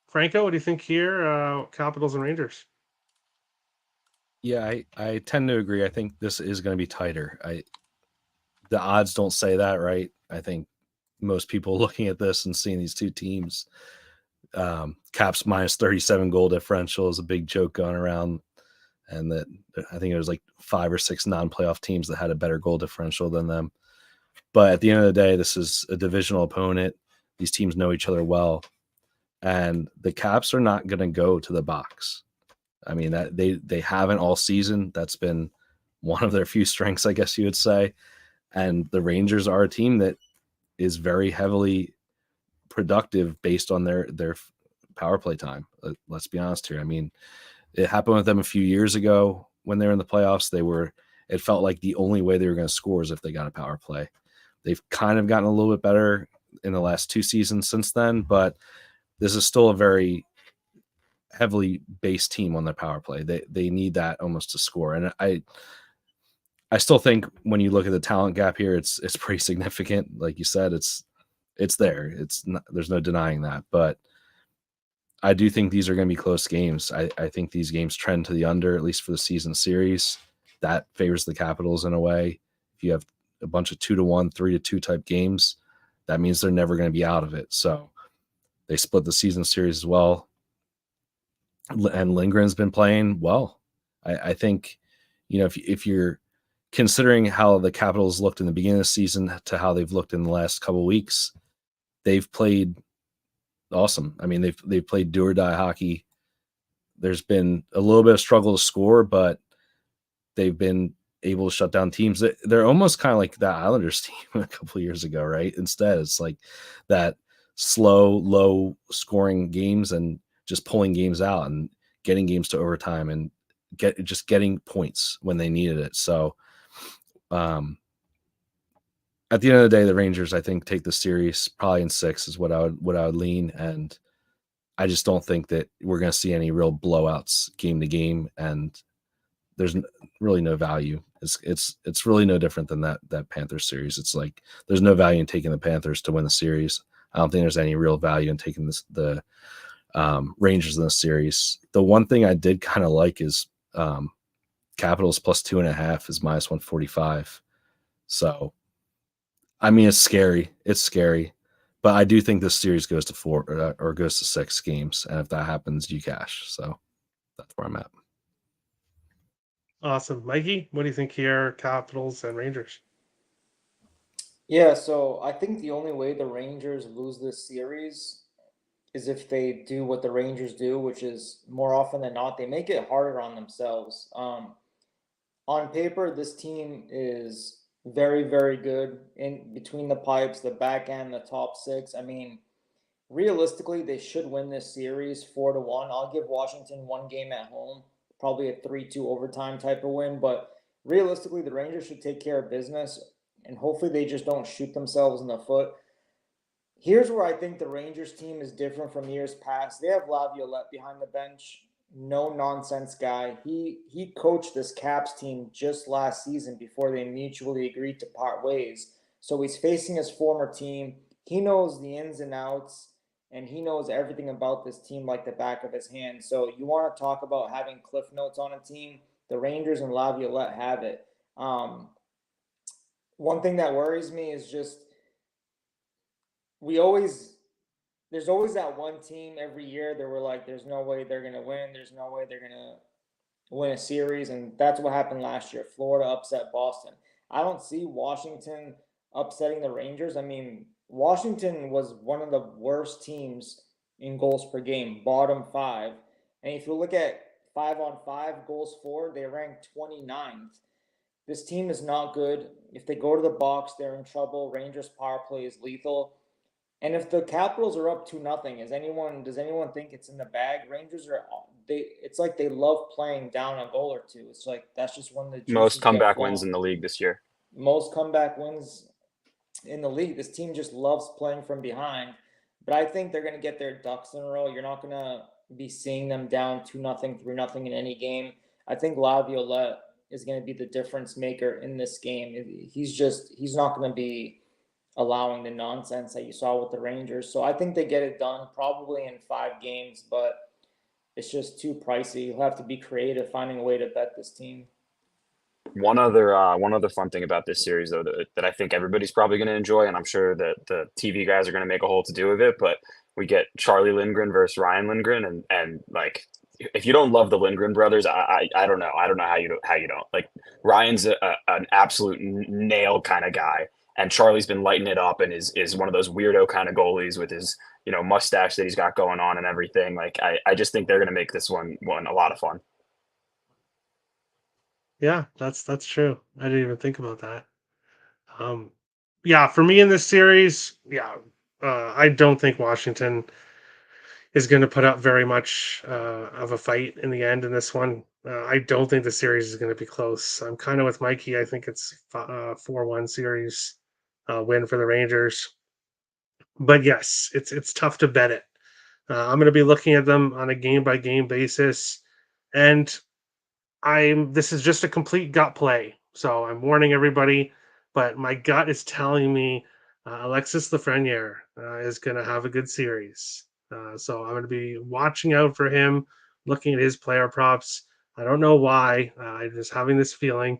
Franco, what do you think here? Capitals and Rangers. Yeah, I tend to agree. I think this is going to be tighter. The odds don't say that, right? I think most people looking at this and seeing these two teams, Caps minus 37 goal differential is a big joke going around. And that I think it was like 5 or 6 non-playoff teams that had a better goal differential than them. But at the end of the day, this is a divisional opponent. These teams know each other well. And the Caps are not going to go to the box. I mean, that they haven't all season. That's been one of their few strengths, I guess you would say. And the Rangers are a team that is very heavily productive based on their power play time. Let's be honest here. I mean, it happened with them a few years ago when they were in the playoffs. It felt like the only way they were going to score is if they got a power play. They've kind of gotten a little bit better in the last 2 seasons since then, but this is still a very heavily based team on their power play. They need that almost to score. And I still think when you look at the talent gap here, it's pretty significant. Like you said, it's there. It's not, there's no denying that, but I do think these are going to be close games. I think these games trend to the under, at least for the season series. That favors the Capitals in a way. If you have a bunch of 2-1, 3-2 type games, that means they're never going to be out of it. So they split the season series as well. And Lindgren's been playing well. I think, if you're considering how the Capitals looked in the beginning of the season to how they've looked in the last couple of weeks, they've played awesome. I mean, they've played do or die hockey. There's been a little bit of struggle to score, but they've been able to shut down teams. They're almost kind of like that Islanders team a couple of years ago, right? Instead, it's like that slow, low scoring games and just pulling games out and getting games to overtime and getting points when they needed it. So at the end of the day, the Rangers, I think, take the series probably in 6 is what I would lean. And I just don't think that we're going to see any real blowouts game to game. And there's really no value. It's really no different than that Panthers series. It's like there's no value in taking the Panthers to win the series. I don't think there's any real value in taking the Rangers in the series. The one thing I did kind of like is Capitals plus 2.5 is minus 145. So I mean, it's scary. It's scary. But I do think this series goes to 4 or goes to 6 games. And if that happens, you cash. So that's where I'm at. Awesome. Mikey, what do you think here? Capitals and Rangers. Yeah, so I think the only way the Rangers lose this series is if they do what the Rangers do, which is more often than not, they make it harder on themselves. On paper, this team is very, very good in between the pipes, the back end, the top six. I mean, realistically, they should win this series 4-1. I'll give Washington one game at home, probably a 3-2 overtime type of win. But realistically, the Rangers should take care of business, and hopefully they just don't shoot themselves in the foot. Here's where I think the Rangers team is different from years past. They have Laviolette behind the bench, no nonsense guy. He coached this Caps team just last season before they mutually agreed to part ways. So he's facing his former team. He knows the ins and outs, and he knows everything about this team like the back of his hand. So you want to talk about having cliff notes on a team? The Rangers and Laviolette have it. One thing that worries me is just there's always that one team every year that we're like, there's no way they're gonna win. There's no way they're gonna win a series, and that's what happened last year. Florida upset Boston. I don't see Washington upsetting the Rangers. I mean, Washington was one of the worst teams in goals per game, bottom 5. And if you look at 5-on-5 goals for, they ranked 29th. This team is not good. If they go to the box, they're in trouble. Rangers power play is lethal. And if the Capitals are up 2-0, does anyone think it's in the bag? Rangers it's like they love playing down a goal or two. It's like that's just when the Most comeback wins in the league this year. Most comeback wins in the league. This team just loves playing from behind. But I think they're going to get their ducks in a row. You're not going to be seeing them down 2-0, 3-0 in any game. I think Laviolette is going to be the difference maker in this game. He's not going to be allowing the nonsense that you saw with the Rangers. So I think they get it done probably in 5 games, but it's just too pricey. You'll have to be creative finding a way to bet this team. One other fun thing about this series, though, that I think everybody's probably going to enjoy, and I'm sure that the TV guys are going to make a whole to do of it, but we get Charlie Lindgren versus Ryan Lindgren, and like, if you don't love the Lindgren brothers, I don't know. I don't know how you don't. Like, Ryan's an absolute nail kind of guy, and Charlie's been lighting it up and is one of those weirdo kind of goalies with his mustache that he's got going on and everything. Like, I just think they're going to make this one a lot of fun. Yeah, that's true. I didn't even think about that. Yeah, for me in this series, I don't think Washington is going to put up very much of a fight in the end in this one. I don't think the series is going to be close. I'm kind of with Mikey. I think it's 4-1 series win for the Rangers. But yes, it's tough to bet it. I'm going to be looking at them on a game by game basis, and this is just a complete gut play. So I'm warning everybody, but my gut is telling me Alexis Lafreniere is going to have a good series. So I'm going to be watching out for him, looking at his player props. I don't know why. I'm just having this feeling.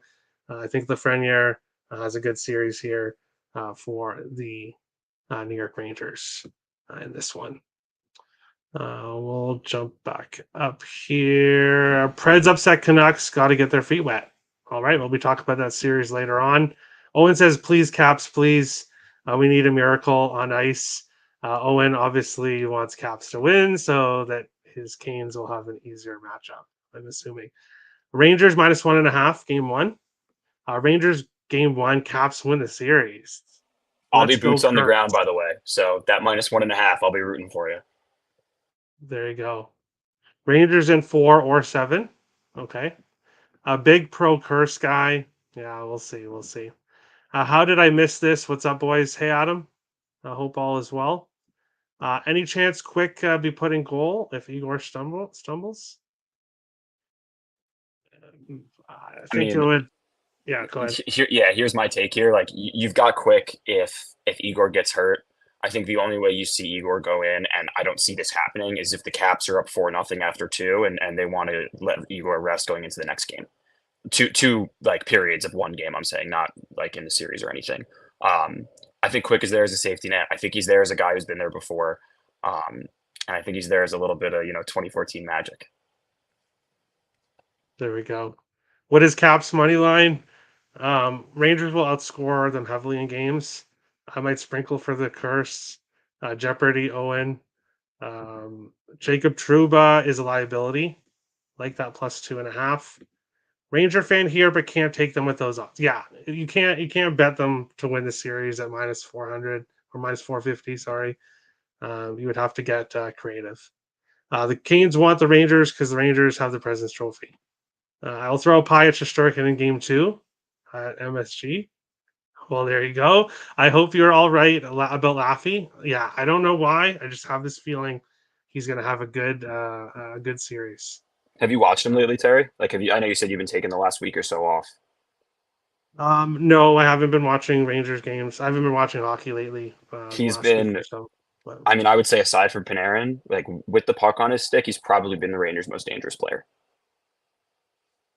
I think Lafreniere has a good series here for the New York Rangers in this one. We'll jump back up here. Preds upset Canucks. Got to get their feet wet. All right, we'll be talking about that series later on. Owen says, please, Caps, please. We need a miracle on ice. Owen obviously wants Caps to win so that his Canes will have an easier matchup, I'm assuming. Rangers -1.5, game 1. Rangers game 1, Caps win the series. I'll be boots on the ground, by the way. So that -1.5, I'll be rooting for you. There you go. Rangers in 4 or 7. Okay. A big pro curse guy. Yeah, we'll see. We'll see. How did I miss this? What's up, boys? Hey, Adam. I hope all is well. Any chance Quick be put in goal if Igor stumbles? I think it would. Yeah, go ahead. Here's my take here. Like, you've got Quick if Igor gets hurt. I think the only way you see Igor go in, and I don't see this happening, is if the Caps are up 4-0 after 2, and they want to let Igor rest going into the next game. Two like periods of one game, I'm saying, not like in the series or anything. think Quick is there as a safety net. I think he's there as a guy who's been there before. And I think he's there as a little bit of, 2014 magic. There we go. What is Cap's money line? Rangers will outscore them heavily in games. I might sprinkle for the curse. Jeopardy, Owen. Jacob Trouba is a liability. Like that plus 2.5. Ranger fan here, but can't take them with those odds. Yeah, you can't bet them to win the series at minus 400 or minus 450. Sorry, you would have to get creative. The Canes want the Rangers because the Rangers have the President's Trophy. I'll throw Pyatt Shesterkin in game 2 at MSG. Well, there you go. I hope you're all right about Laffy. Yeah, I don't know why. I just have this feeling he's going to have a good series. Have you watched him lately, Terry? Like, I know you said you've been taking the last week or so off. No, I haven't been watching Rangers games. I haven't been watching hockey lately. He's been, but I mean, I would say aside from Panarin, like with the puck on his stick, he's probably been the Rangers' most dangerous player.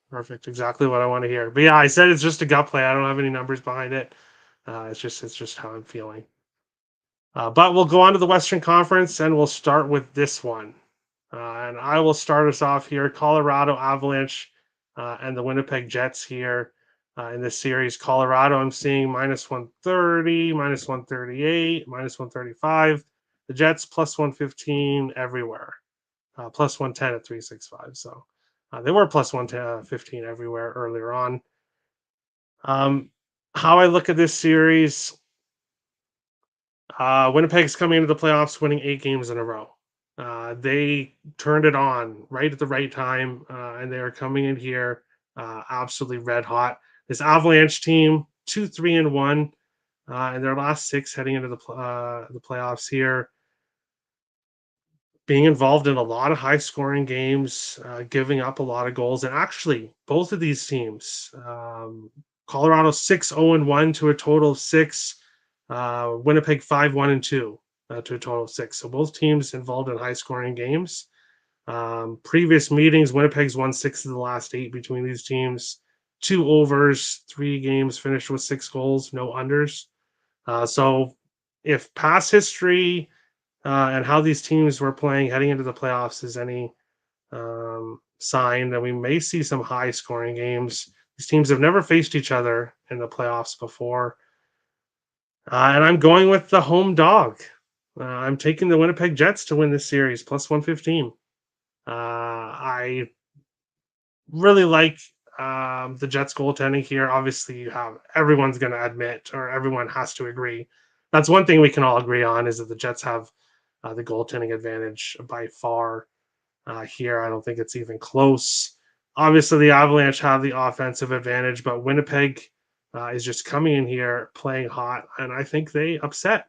Perfect. Exactly what I want to hear. But yeah, I said it's just a gut play. I don't have any numbers behind it. It's just how I'm feeling. But we'll go on to the Western Conference and we'll start with this one. And I will start us off here. Colorado Avalanche and the Winnipeg Jets here in this series. Colorado, I'm seeing minus 130, minus 138, minus 135. The Jets plus 115 everywhere. Plus 110 at 365. So they were plus 115 everywhere earlier on. How I look at this series, Winnipeg's coming into the playoffs winning 8 games in a row. They turned it on right at the right time, and they are coming in here absolutely red hot. This Avalanche team, 2-3-1 in their last 6 heading into the playoffs here. Being involved in a lot of high-scoring games, giving up a lot of goals. And actually, both of these teams, Colorado 6-0-1 to a total of 6. Winnipeg 5-1-2 to a total of 6. So both teams involved in high-scoring games. Previous meetings, Winnipeg's won 6 of the last 8 between these teams. 2 overs, 3 games finished with 6 goals, no unders. So if past history and how these teams were playing heading into the playoffs is any sign, that we may see some high-scoring games. These teams have never faced each other in the playoffs before. And I'm going with the home dog. I'm taking the Winnipeg Jets to win this series, plus 115. I really like the Jets goaltending here. Obviously, everyone's going to admit, or everyone has to agree. That's one thing we can all agree on, is that the Jets have the goaltending advantage by far here. I don't think it's even close. Obviously, the Avalanche have the offensive advantage, but Winnipeg is just coming in here playing hot, and I think they upset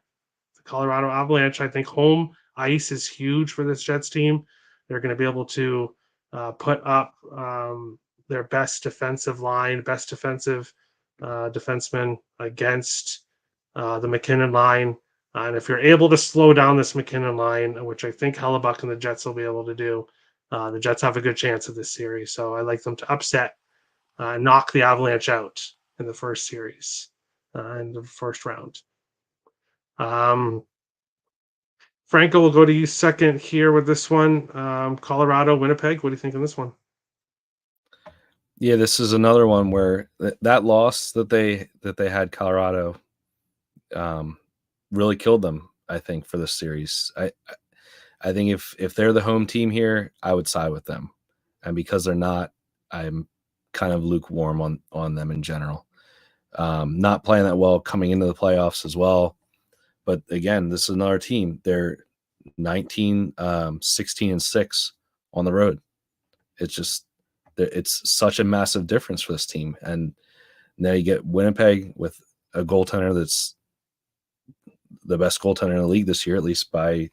the Colorado Avalanche. I think home ice is huge for this Jets team. They're going to be able to put up their best defensive line, best defensive defenseman against the McKinnon line. And if you're able to slow down this McKinnon line, which I think Hellebuck and the Jets will be able to do, the Jets have a good chance of this series. So I like them to upset, knock the Avalanche out in the first series, in the first round. Franco, will go to you second here with this one. Colorado, Winnipeg. What do you think on this one? Yeah, this is another one where that loss that they had, Colorado, really killed them, I think, for this series. I think if they're the home team here, I would side with them. And because they're not, I'm kind of lukewarm on them in general. Not playing that well coming into the playoffs as well. But again, this is another team. They're 19, 16-6 on the road. It's such a massive difference for this team. And now you get Winnipeg with a goaltender that's the best goaltender in the league this year, at least by,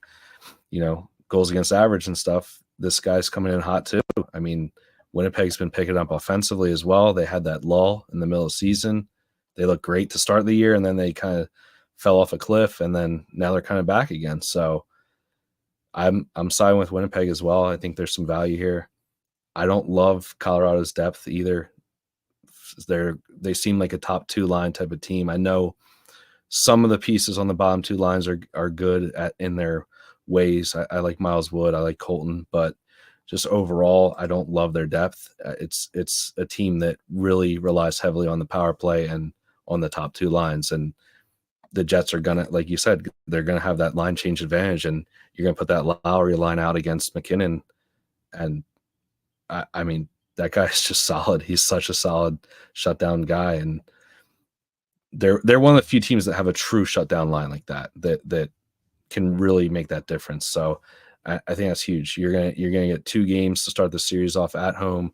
goals against average and stuff. This guy's coming in hot too. I mean, Winnipeg's been picking up offensively as well. They had that lull in the middle of the season. They looked great to start the year, and then they kind of fell off a cliff, and then now they're kind of back again. So I'm siding with Winnipeg as well. I think there's some value here. I don't love Colorado's depth either. They seem like a top 2 line type of team. I know some of the pieces on the bottom two lines are good in their ways. I like Miles Wood, I like Colton, but just overall, I don't love their depth. It's a team that really relies heavily on the power play and on the top two lines. And the Jets are gonna, like you said, they're gonna have that line change advantage, and you're gonna put that Lowry line out against McKinnon, and I mean that guy's just solid. He's such a solid shutdown guy, and they're one of the few teams that have a true shutdown line like that can really make that difference. So I think that's huge. You're gonna get 2 games to start the series off at home,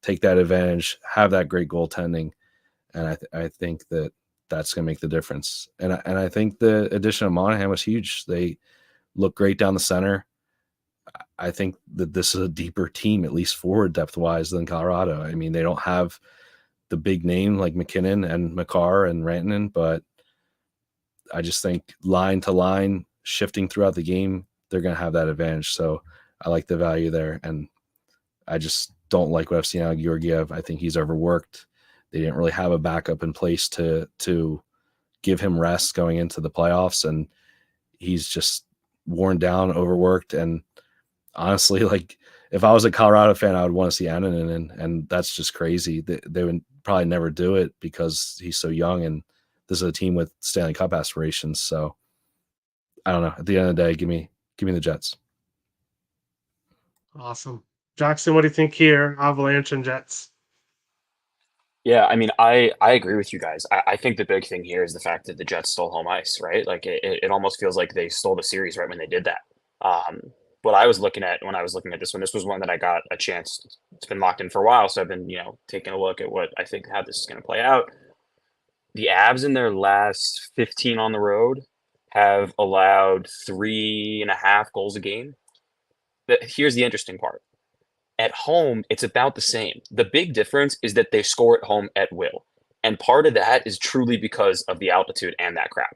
take that advantage, have that great goaltending, and I think that's gonna make the difference. And I think the addition of Monahan was huge. They look great down the center. I think that this is a deeper team, at least forward depth wise, than Colorado. I mean, they don't have the big name like McKinnon and Makar and Rantanen, but I just think line to line shifting throughout the game, they're going to have that advantage. So I like the value there. And I just don't like what I've seen out of Georgiev. I think he's overworked. They didn't really have a backup in place to give him rest going into the playoffs. And he's just worn down, overworked. And honestly, like if I was a Colorado fan, I would want to see Annunen, and that's just crazy. They would probably never do it because he's so young, and this is a team with Stanley Cup aspirations. So I don't know. At the end of the day, give me the Jets. Awesome. Jackson, what do you think here? Avalanche and Jets. Yeah, I mean, I agree with you guys. I think the big thing here is the fact that the Jets stole home ice, right? Like it almost feels like they stole the series right when they did that. What I was looking at when I was looking at this one, this was one that I got a chance. It's been locked in for a while, so I've been, taking a look at what I think how this is going to play out. The Avs in their last 15 on the road have allowed 3.5 goals a game. But here's the interesting part. At home, it's about the same. The big difference is that they score at home at will. And part of that is truly because of the altitude and that crowd.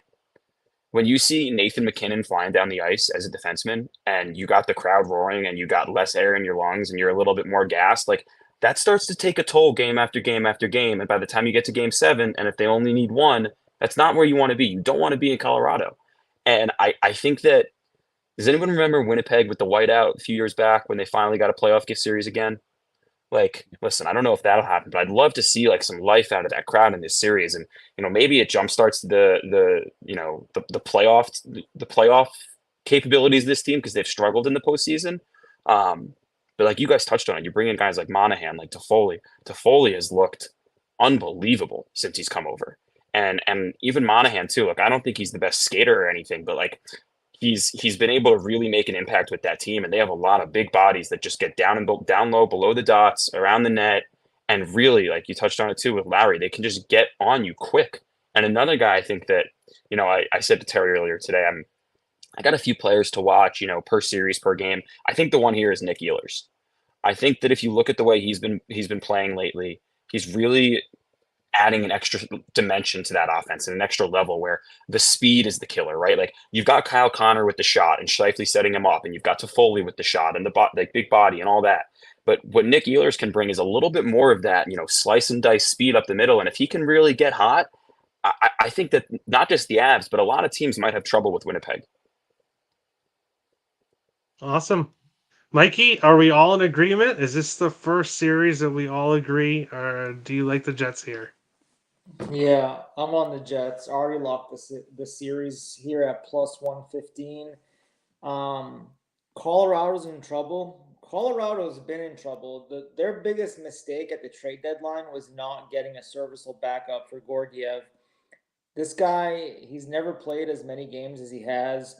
When you see Nathan McKinnon flying down the ice as a defenseman and you got the crowd roaring and you got less air in your lungs and you're a little bit more gassed, like that starts to take a toll game after game after game. And by the time you get to game 7, and if they only need 1, that's not where you want to be. You don't want to be in Colorado. And I think that, does anyone remember Winnipeg with the whiteout a few years back when they finally got a playoff series again? Like, listen, I don't know if that'll happen, but I'd love to see like some life out of that crowd in this series, and maybe it jumpstarts the playoff capabilities of this team because they've struggled in the postseason. But like you guys touched on it, you bring in guys like Monahan, like Toffoli. Toffoli has looked unbelievable since he's come over, and even Monahan too. Like, I don't think he's the best skater or anything, but like he's been able to really make an impact with that team, and they have a lot of big bodies that just get down low below the dots around the net, and really, like you touched on it too with Lowry, they can just get on you quick. And another guy, I think that I said to Terry earlier today, I got a few players to watch, per series, per game. I think the one here is Nick Ehlers. I think that if you look at the way he's been playing lately, he's really adding an extra dimension to that offense and an extra level where the speed is the killer, right? Like you've got Kyle Connor with the shot and Scheifele setting him up, and you've got Toffoli with the shot and the big body and all that. But what Nick Ehlers can bring is a little bit more of that, slice and dice speed up the middle. And if he can really get hot, I think that not just the Avs, but a lot of teams might have trouble with Winnipeg. Awesome. Mikey, are we all in agreement? Is this the first series that we all agree, or do you like the Jets here? Yeah, I'm on the Jets. I already locked the series here at +115. Colorado's in trouble. Colorado's been in trouble. Their biggest mistake at the trade deadline was not getting a serviceable backup for Georgiev. This guy, he's never played as many games as he has.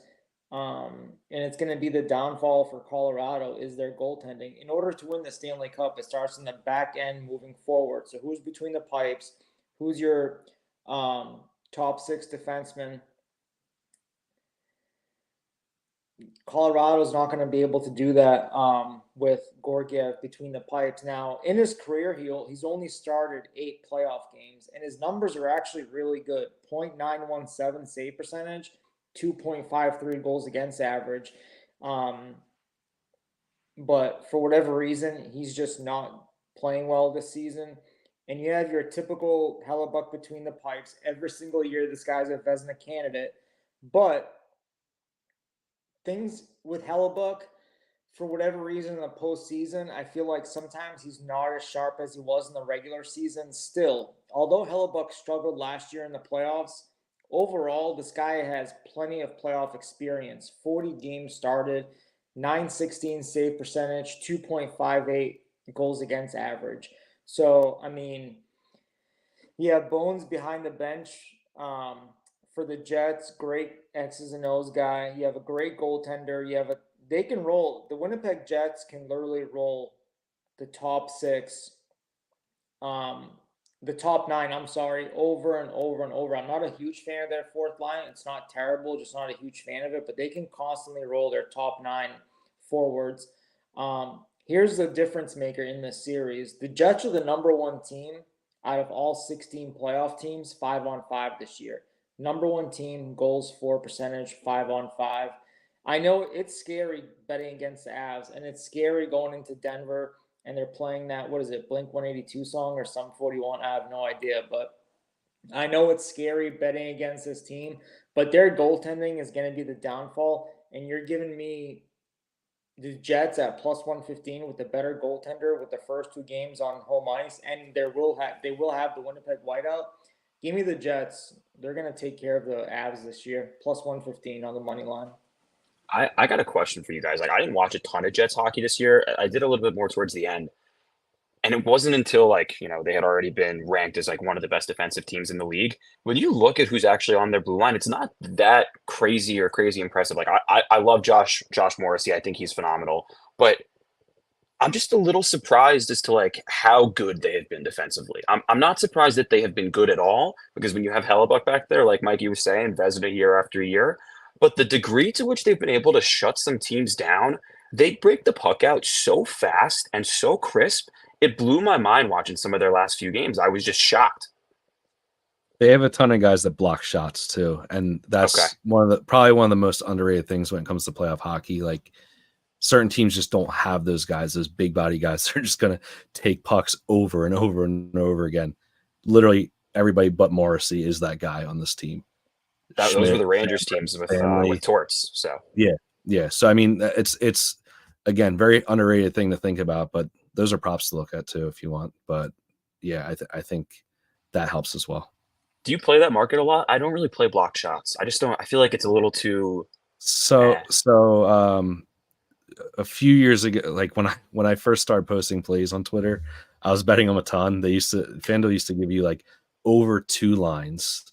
And it's going to be the downfall for Colorado is their goaltending. In order to win the Stanley Cup, it starts in the back end moving forward. So who's between the pipes? Who's your top 6 defensemen? Colorado's not going to be able to do that with Georgiev between the pipes. Now, in his career, he's only started 8 playoff games, and his numbers are actually really good. .917 save percentage, 2.53 goals against average. But for whatever reason, he's just not playing well this season. and you have your typical Hellebuck between the pipes. Every single year, this guy's a Vezina candidate. But things with Hellebuck, for whatever reason in the postseason, I feel like sometimes he's not as sharp as he was in the regular season. Still, although Hellebuck struggled last year in the playoffs, overall, this guy has plenty of playoff experience. 40 games started, 916 save percentage, 2.58 goals against average. So, I mean, yeah, Bones behind the bench for the Jets, great X's and O's guy. You have a great goaltender. They can roll. The Winnipeg Jets can literally roll the top six, the top nine, I'm sorry, over and over and over. I'm not a huge fan of their fourth line. It's not terrible, just not a huge fan of it, but they can constantly roll their top nine forwards. Here's the difference maker in this series. The Jets are the number one team out of all 16 playoff teams, 5-on-5 this year. Number one team, goals for percentage, 5-on-5. I know it's scary betting against the Avs, and it's scary going into Denver, and they're playing that, what is it, Blink 182 song or Sum 41? I have no idea, but I know it's scary betting against this team, but their goaltending is going to be the downfall, and you're giving me the Jets at plus 115 with a better goaltender with the first two games on home ice, and they will have the Winnipeg whiteout. Give me the Jets. They're going to take care of the Avs this year. Plus 115 on the money line. I got a question for you guys. Like, I didn't watch a ton of Jets hockey this year. I did a little bit more towards the end. And it wasn't until, like, you know, they had already been ranked as like one of the best defensive teams in the league. When you look at who's actually on their blue line, it's not that crazy impressive. Like, I love Josh Morrissey. I think he's phenomenal. But I'm just a little surprised as to like how good they have been defensively. I'm not surprised that they have been good at all, because when you have Hellebuck back there, like Mikey was saying, Vezina year after year, but the degree to which they've been able to shut some teams down, they break the puck out so fast and so crisp. It blew my mind watching some of their last few games. I was just shocked. They have a ton of guys that block shots too, and that's probably one of the most underrated things when it comes to playoff hockey. Like, certain teams just don't have those guys, those big body guys. They're just going to take pucks over and over and over again. Literally everybody but Morrissey is that guy on this team. Those were the Rangers teams with Torts. So yeah. So I mean, it's again very underrated thing to think about, but those are props to look at too if you want. But yeah, I think that helps as well. Do you play that market a lot? I don't really play block shots. I just don't. I feel like it's a little too. A few years ago, like when I first started posting plays on Twitter, I was betting them a ton. FanDuel used to give you like over 2 lines.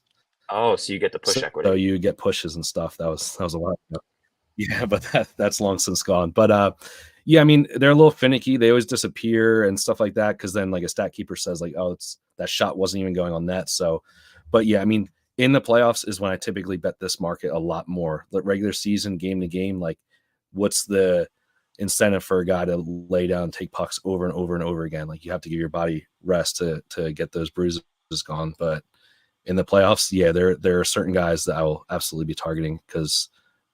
Oh, so you get the push equity. So you get pushes and stuff. That was a while ago. Yeah, but that's long since gone. But yeah, I mean, they're a little finicky. They always disappear and stuff like that, because then like a stat keeper says like, oh, that shot wasn't even going on net. So, but yeah, I mean, in the playoffs is when I typically bet this market a lot more. Like regular season, game to game, like what's the incentive for a guy to lay down and take pucks over and over and over again? Like, you have to give your body rest to get those bruises gone. But in the playoffs, yeah, there are certain guys that I will absolutely be targeting, because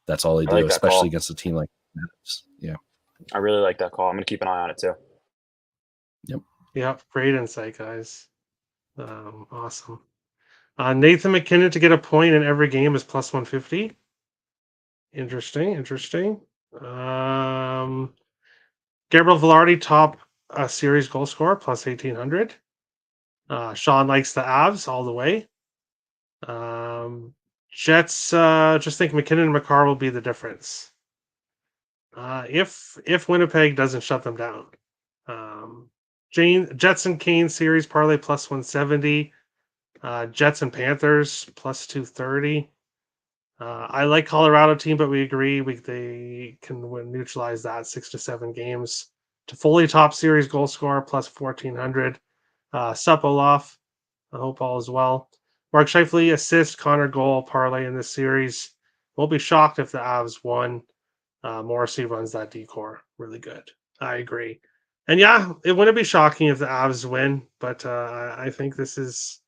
that's all they do, especially against a team like that. Yeah. I really like that call. I'm going to keep an eye on it too. Yep. Great insight, guys. Awesome. Nathan McKinnon to get a point in every game is plus 150. Interesting. Gabriel Velarde, top series goal scorer, plus 1,800. Sean likes the Avs all the way. Jets, just think McKinnon and McCarr will be the difference. If Winnipeg doesn't shut them down. Jets and Canes series parlay plus 170. Jets and Panthers plus 230. I like Colorado team, but we agree they can neutralize that 6 to 7 games. To fully top series goal scorer plus 1,400. Supoloff, I hope all is well. Mark Scheifele assist, Connor goal parlay in this series. Won't be shocked if the Avs won. Morrissey runs that decor really good. I agree. And yeah, it wouldn't be shocking if the Avs win, but I think this is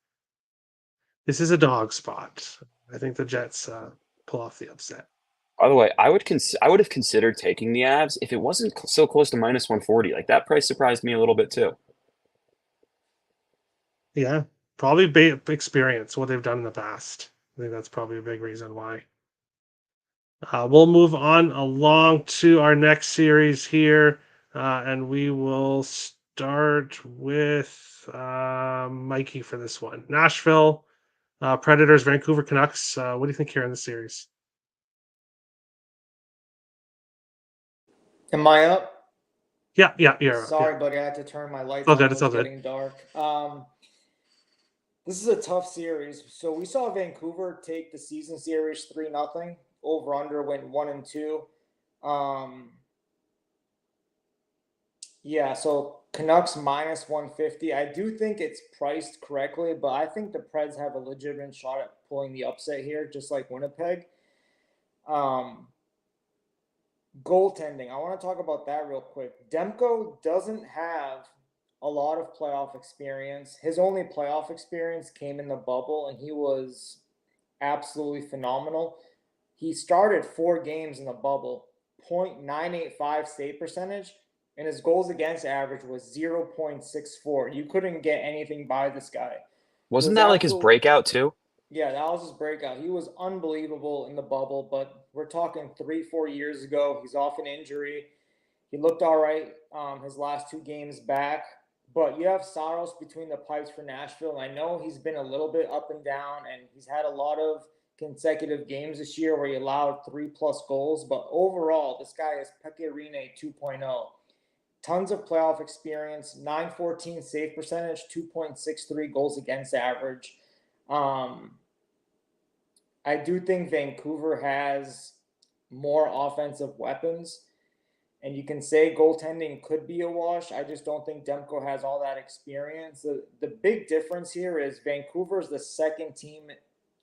a dog spot. I think the Jets pull off the upset. By the way, I would have considered taking the Avs if it wasn't so close to minus 140. Like, that price surprised me a little bit too. Yeah, probably experience what they've done in the past. I think that's probably a big reason why. We'll move on along to our next series here, and we will start with Mikey for this one. Nashville Predators, Vancouver Canucks. What do you think here in the series? Am I up? Yeah, you're Sorry, up. buddy, I had to turn my lights All on. good, It it's was all good. getting dark. This is a tough series. So we saw Vancouver take the season series 3-0. Over under went 1-2. Yeah, so Canucks minus 150. I do think it's priced correctly, but I think the Preds have a legitimate shot at pulling the upset here, just like Winnipeg. Goaltending. I want to talk about that real quick. Demko doesn't have a lot of playoff experience. His only playoff experience came in the bubble, and he was absolutely phenomenal. He started 4 games in the bubble, .985 save percentage, and his goals against average was 0.64. You couldn't get anything by this guy. Wasn't that like his breakout too? Yeah, that was his breakout. He was unbelievable in the bubble, but we're talking 3-4 years ago. He's off an injury. He looked all right his last 2 games back, but you have Saros between the pipes for Nashville. And I know he's been a little bit up and down, and he's had a lot of consecutive games this year where he allowed 3+ goals. But overall, this guy is Pecorine 2.0. Tons of playoff experience, 914 save percentage, 2.63 goals against average. I do think Vancouver has more offensive weapons, and you can say goaltending could be a wash. I just don't think Demko has all that experience. The big difference here is Vancouver is the second team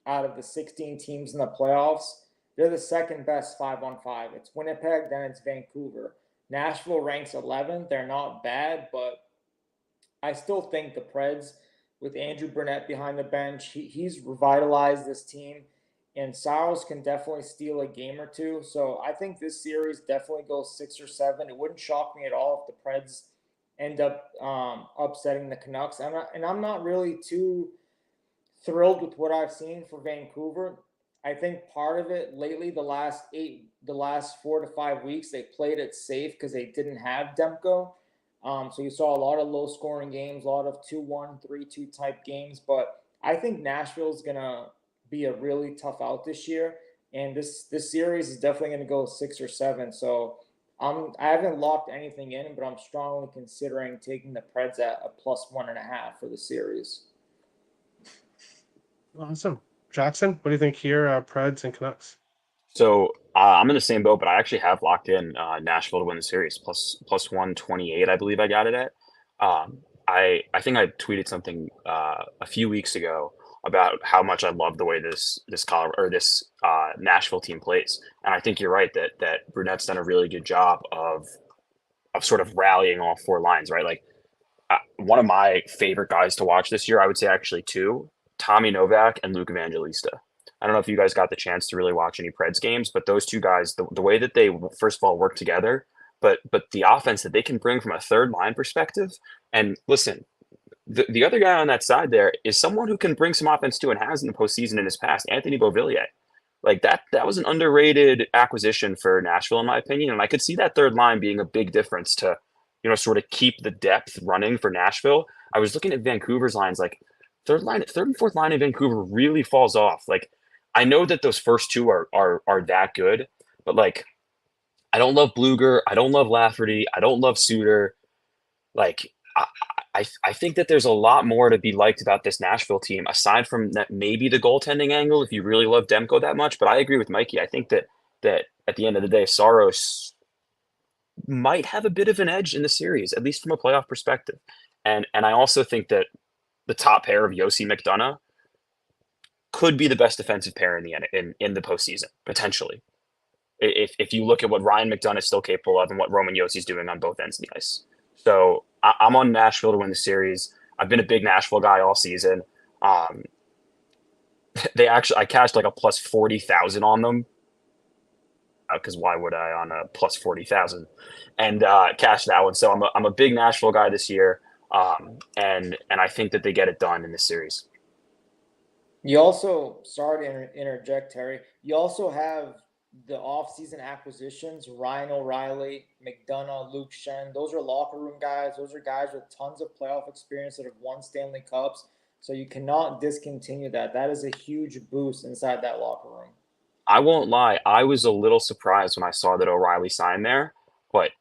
out of the 16 teams in the playoffs. They're the second best 5-on-5. It's Winnipeg, then it's Vancouver. Nashville ranks 11th. They're not bad, but I still think the Preds, with Andrew Burnett behind the bench, he's revitalized this team. And Saros can definitely steal a game or two. So I think this series definitely goes 6 or 7. It wouldn't shock me at all if the Preds end up upsetting the Canucks. I'm not really too thrilled with what I've seen for Vancouver. I think part of it lately, the last 4 to 5 weeks, they played it safe because they didn't have Demko. So you saw a lot of low-scoring games, a lot of 2-1, 3-2 type games. But I think Nashville's going to be a really tough out this year, and this series is definitely going to go 6 or 7. So I haven't locked anything in, but I'm strongly considering taking the Preds at a +1.5 for the series. Awesome. Jackson, what do you think here, Preds and Canucks? So I'm in the same boat, but I actually have locked in Nashville to win the series plus 128. I believe I got it at. I think I tweeted something a few weeks ago about how much I love the way this Nashville team plays, and I think you're right that Brunett's done a really good job of sort of rallying all 4 lines, right? Like one of my favorite guys to watch this year, I would say actually 2, Tommy Novak and Luke Evangelista. I don't know if you guys got the chance to really watch any Preds games, but those 2 guys, the way that they first of all work together, but the offense that they can bring from a third line perspective, and listen. The other guy on that side there is someone who can bring some offense too and has in the postseason in his past, Anthony Beauvillier. Like that was an underrated acquisition for Nashville, in my opinion. And I could see that third line being a big difference to, sort of keep the depth running for Nashville. I was looking at Vancouver's lines, like third and fourth line in Vancouver really falls off. Like I know that those first 2 are that good, but like I don't love Bluger, I don't love Lafferty, I don't love Suter. Like I think that there's a lot more to be liked about this Nashville team, aside from that maybe the goaltending angle, if you really love Demko that much. But I agree with Mikey. I think that at the end of the day, Saros might have a bit of an edge in the series, at least from a playoff perspective. And I also think that the top pair of Yossi McDonough could be the best defensive pair in the postseason, potentially. If you look at what Ryan McDonough is still capable of and what Roman Yossi's doing on both ends of the ice. So I'm on Nashville to win the series. I've been a big Nashville guy all season. I cashed like a plus 40,000 on them because why would I on a plus 40,000 and cash that one? So I'm a big Nashville guy this year. And I think that they get it done in this series. You also, sorry to interject, Terry. You also have the offseason acquisitions: Ryan O'Reilly, McDonough, Luke Shen. Those are locker room guys. Those are guys with tons of playoff experience that have won Stanley Cups. So you cannot discontinue that. That is a huge boost inside that locker room. I won't lie, I was a little surprised when I saw that O'Reilly signed there, but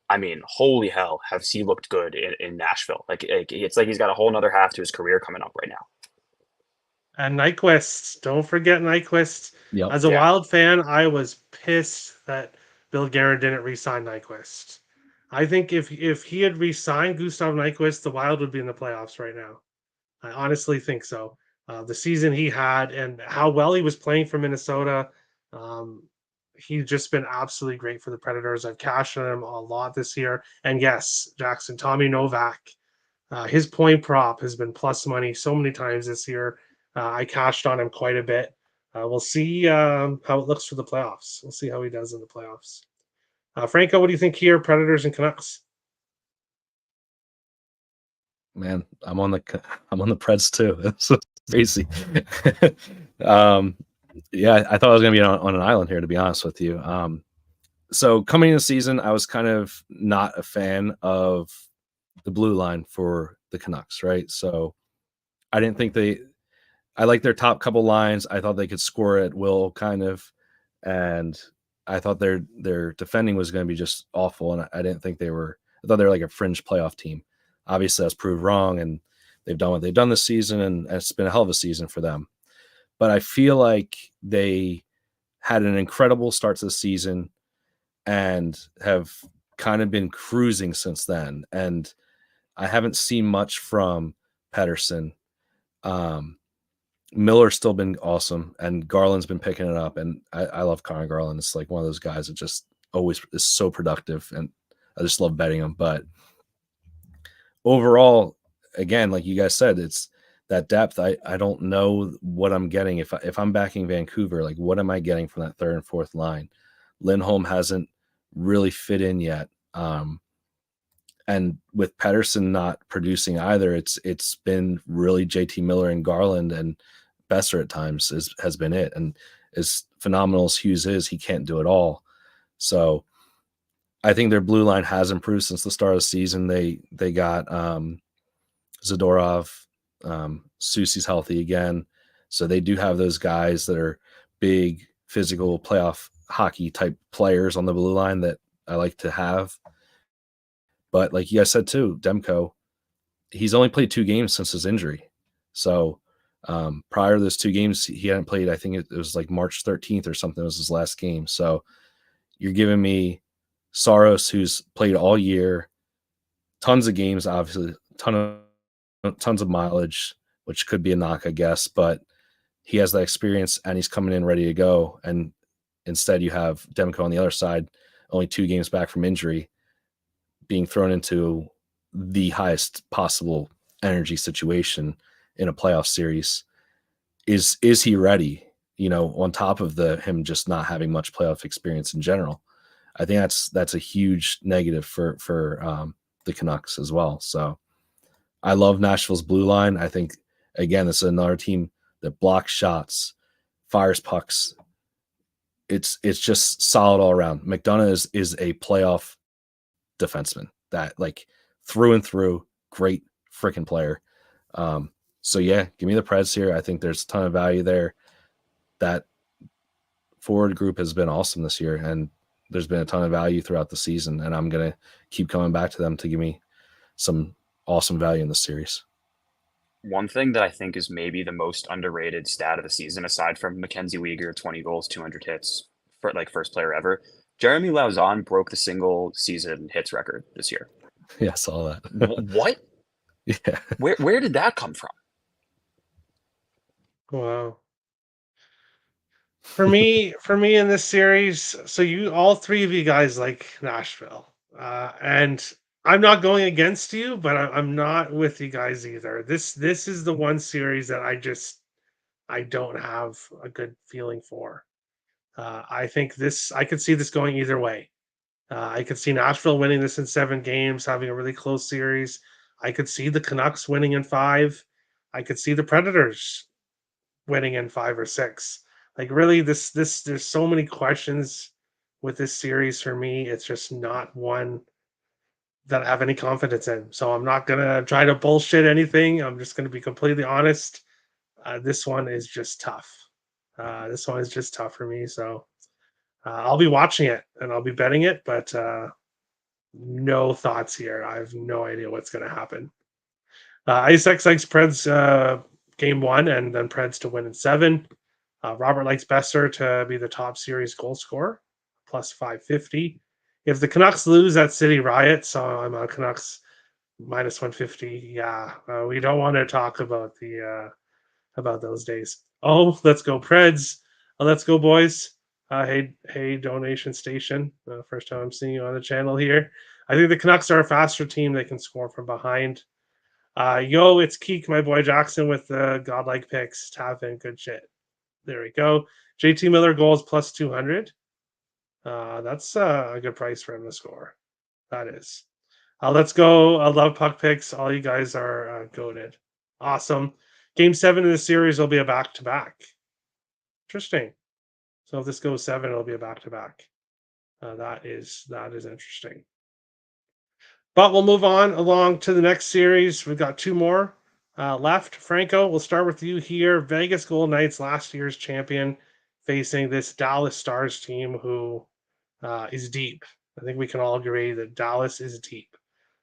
I mean, holy hell, has he looked good in Nashville? Like it's like he's got a whole nother half to his career coming up right now. And Nyquist, don't forget Nyquist. Yep. As a Yeah. Wild fan, I was pissed that Bill Guerin didn't re-sign Nyquist. I think if he had re-signed Gustav Nyquist, the Wild would be in the playoffs right now. I honestly think so. The season he had and how well he was playing for Minnesota, he's just been absolutely great for the Predators. I've cashed on him a lot this year. And yes, Jackson, Tommy Novak, his point prop has been plus money so many times this year. I cashed on him quite a bit. We'll see how it looks for the playoffs. We'll see how he does in the playoffs. Franco, what do you think here, Predators and Canucks? Man, I'm on the Preds too. It's so crazy. Yeah, I thought I was gonna be on an island here, to be honest with you. So coming into the season, I was kind of not a fan of the blue line for the Canucks, right? So I didn't think I like their top couple lines. I thought they could score at will, kind of, and I thought their defending was going to be just awful, and I didn't think I thought they were like a fringe playoff team. Obviously, I was proved wrong, and they've done what they've done this season, and it's been a hell of a season for them. But I feel like they had an incredible start to the season and have kind of been cruising since then. And I haven't seen much from Pettersson. Miller's still been awesome, and Garland's been picking it up. And I love Connor Garland. It's like one of those guys that just always is so productive, and I just love betting him. But overall, again, like you guys said, it's that depth. I don't know what I'm getting if I'm backing Vancouver. Like, what am I getting from that third and fourth line? Lindholm hasn't really fit in yet. And with Pettersson not producing either, it's been really JT Miller and Garland, and Besser at times has been it. And as phenomenal as Hughes is, he can't do it all. So I think their blue line has improved since the start of the season. They got Zadorov, Soucy's healthy again. So they do have those guys that are big, physical, playoff hockey type players on the blue line that I like to have. But like you guys said too, Demko, he's only played 2 games since his injury. So prior to those 2 games, he hadn't played. I think it was like March 13th or something was his last game. So you're giving me Saros, who's played all year, tons of games, obviously, tons of mileage, which could be a knock, I guess, but he has that experience and he's coming in ready to go. And instead you have Demko on the other side, only 2 games back from injury, being thrown into the highest possible energy situation in a playoff series. Is he ready? You know, on top of him just not having much playoff experience in general. I think that's a huge negative for the Canucks as well. So I love Nashville's blue line. I think, again, this is another team that blocks shots, fires pucks. It's just solid all around. McDonough is a playoff defenseman that, like, through and through, great freaking player. So yeah, give me the Preds here. I think there's a ton of value there. That forward group has been awesome this year, and there's been a ton of value throughout the season, and I'm going to keep coming back to them to give me some awesome value in the series. One thing that I think is maybe the most underrated stat of the season, aside from Mackenzie Weegar, 20 goals, 200 hits, for like first player ever, Jeremy Lauzon broke the single season hits record this year. Yeah, I saw that. What? Yeah. Where did that come from? Wow. For me in this series, so all 3 of you guys like Nashville, and I'm not going against you, but I'm not with you guys either. This is the one series that I don't have a good feeling for. I think I could see this going either way. I could see Nashville winning this in 7 games, having a really close series. I could see the Canucks winning in 5. I could see the Predators winning in 5 or 6. Like really, this there's so many questions with this series for me. It's just not one that I have any confidence in. So I'm not gonna try to bullshit anything. I'm just gonna be completely honest. This one is just tough. This one is just tough for me. So I'll be watching it and I'll be betting it, but no thoughts here. I have no idea what's going to happen. Isaac likes Preds game 1 and then Preds to win in 7. Robert likes Besser to be the top series goal scorer, plus 550. If the Canucks lose at City Riot, so I'm on Canucks minus 150. Yeah, we don't want to talk about about those days. Oh, let's go Preds. Let's go boys. Hey, donation station. First time I'm seeing you on the channel here. I think the Canucks are a faster team. They can score from behind. Yo, it's Keek, my boy Jackson with the godlike picks. Tap in, good shit. There we go. JT Miller goals plus 200. That's a good price for him to score. That is. Let's go. I love puck picks. All you guys are goated. Awesome. Game 7 of the series will be a back-to-back. Interesting. So if this goes 7, it'll be a back-to-back. That is interesting. But we'll move on along to the next series. We've got 2 more left. Franco, we'll start with you here. Vegas Golden Knights, last year's champion, facing this Dallas Stars team who is deep. I think we can all agree that Dallas is deep.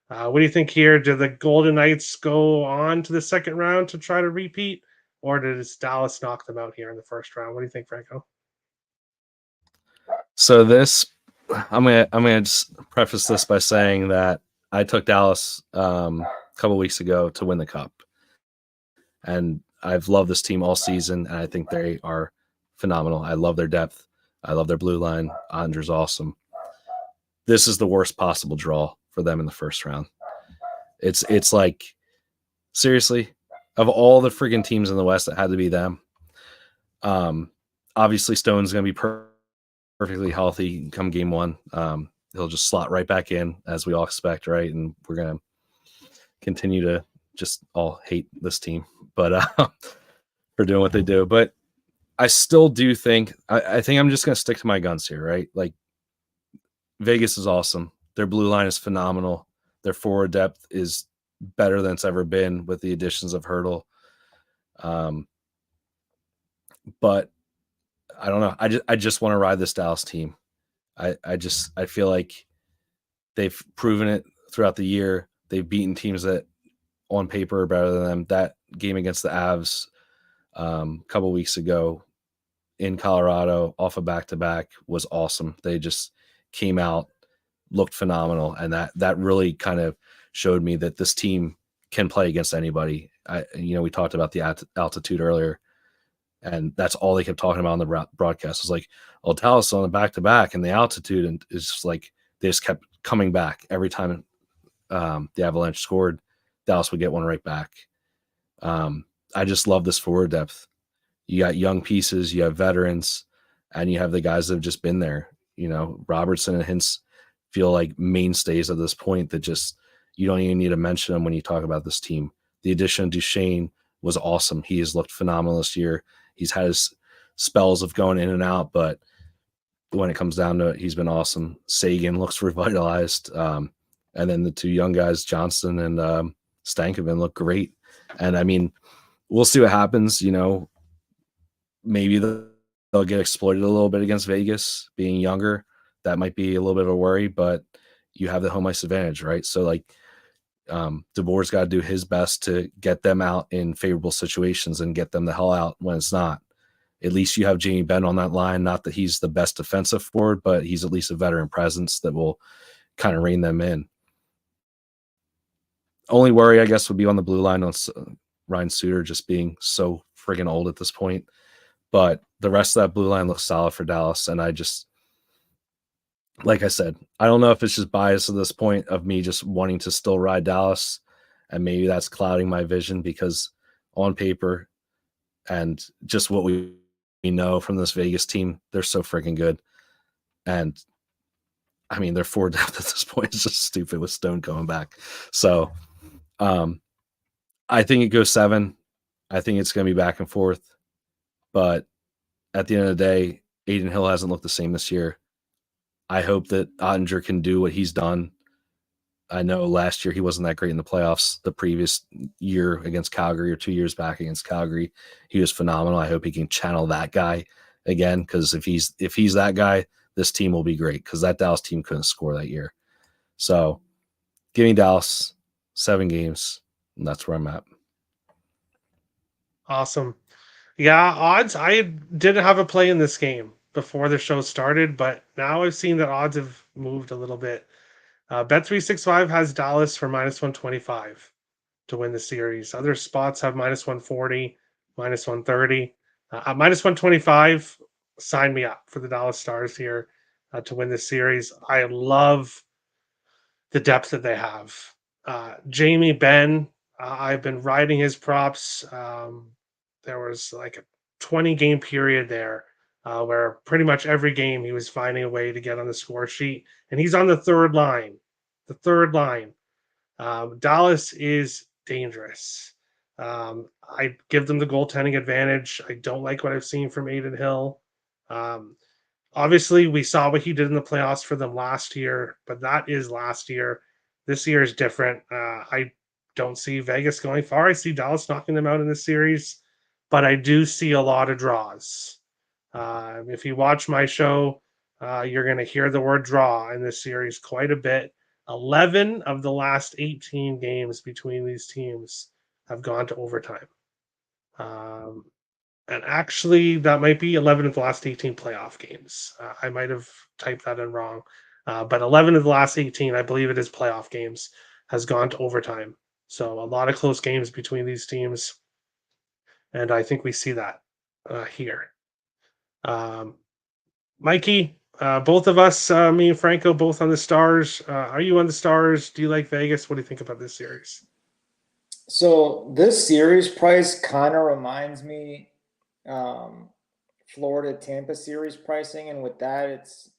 What do you think here? Do the Golden Knights go on to the second round to try to repeat, or does Dallas knock them out here in the first round? What do you think, Franco? So this, I'm gonna just preface this by saying that I took Dallas a couple weeks ago to win the cup, and I've loved this team all season, and I think they are phenomenal. I love their depth. I love their blue line. Andrew's awesome. This is the worst possible draw for them in the first round. It's like, seriously, of all the friggin' teams in the West, it had to be them. Obviously Stone's going to be perfectly healthy come game 1. He'll just slot right back in as we all expect, right? And we're going to continue to just all hate this team, but for doing what they do. But I still do think, I think I'm just going to stick to my guns here, right? Like, Vegas is awesome. Their blue line is phenomenal. Their forward depth is better than it's ever been with the additions of Hurdle. But I don't know. I just want to ride this Dallas team. I feel like they've proven it throughout the year. They've beaten teams that on paper are better than them. That game against the Avs a couple weeks ago in Colorado off a back-to-back was awesome. They just came out, looked phenomenal, and that really kind of showed me that this team can play against anybody. We talked about the altitude earlier, and that's all they kept talking about on the broadcast. It was like, oh, Dallas on the back-to-back and the altitude, and it's just like they just kept coming back every time the Avalanche scored. Dallas would get one right back. I just love this forward depth. You got young pieces, you have veterans, and you have the guys that have just been there. Robertson and Hintz feel like mainstays at this point that just you don't even need to mention them when you talk about this team. The addition of Duchesne was awesome. He has looked phenomenal this year. He's had his spells of going in and out, but when it comes down to it, he's been awesome. Sagan looks revitalized. And then the 2 young guys, Johnston and Stankoven, look great. And I mean, we'll see what happens. Maybe they'll get exploited a little bit against Vegas being younger. That might be a little bit of a worry, but you have the home ice advantage, right? So like DeBoer's got to do his best to get them out in favorable situations and get them the hell out when it's not. At least you have Jamie Benn on that line. Not that he's the best defensive forward, but he's at least a veteran presence that will kind of rein them in. Only worry, I guess, would be on the blue line on Ryan Suter just being so friggin' old at this point. But the rest of that blue line looks solid for Dallas. And I just, like I said, I don't know if it's just bias at this point of me just wanting to still ride Dallas. And maybe that's clouding my vision because on paper and just what we know from this Vegas team, they're so freaking good. And I mean, their forward depth at this point is just stupid with Stone coming back. So I think it goes 7. I think it's going to be back and forth. But at the end of the day, Aiden Hill hasn't looked the same this year. I hope that Ottinger can do what he's done. I know last year he wasn't that great in the playoffs. The previous year against Calgary, or 2 years back against Calgary, he was phenomenal. I hope he can channel that guy again, because if he's that guy, this team will be great, because that Dallas team couldn't score that year. So give me Dallas 7 games, and that's where I'm at. Awesome. Yeah, odds. I didn't have a play in this game before the show started, but now I've seen that odds have moved a little bit. Bet365 has Dallas for -125 to win the series. Other spots have -140, -130. At -125, sign me up for the Dallas Stars here to win the series. I love the depth that they have. Jamie Benn, I've been riding his props. There was like a 20 game period there where pretty much every game he was finding a way to get on the score sheet, and he's on the third line. The third line. Dallas is dangerous. I give them the goaltending advantage. I don't like what I've seen from Aiden Hill. Obviously, we saw what he did in the playoffs for them last year, but that is last year. This year is different. I don't see Vegas going far. I see Dallas knocking them out in this series, but I do see a lot of draws. If you watch my show, you're going to hear the word draw in this series quite a bit. 11 of the last 18 games between these teams have gone to overtime. And actually, that might be 11 of the last 18 playoff games. I might have typed that in wrong. But 11 of the last 18, I believe it is playoff games, has gone to overtime. So a lot of close games between these teams. And I think we see that here. Mikey, both of us, me and Franco, both on the Stars. Are you on the Stars? Do you like Vegas? What do you think about this series? So this series price kind of reminds me Florida Tampa series pricing, and with that, it's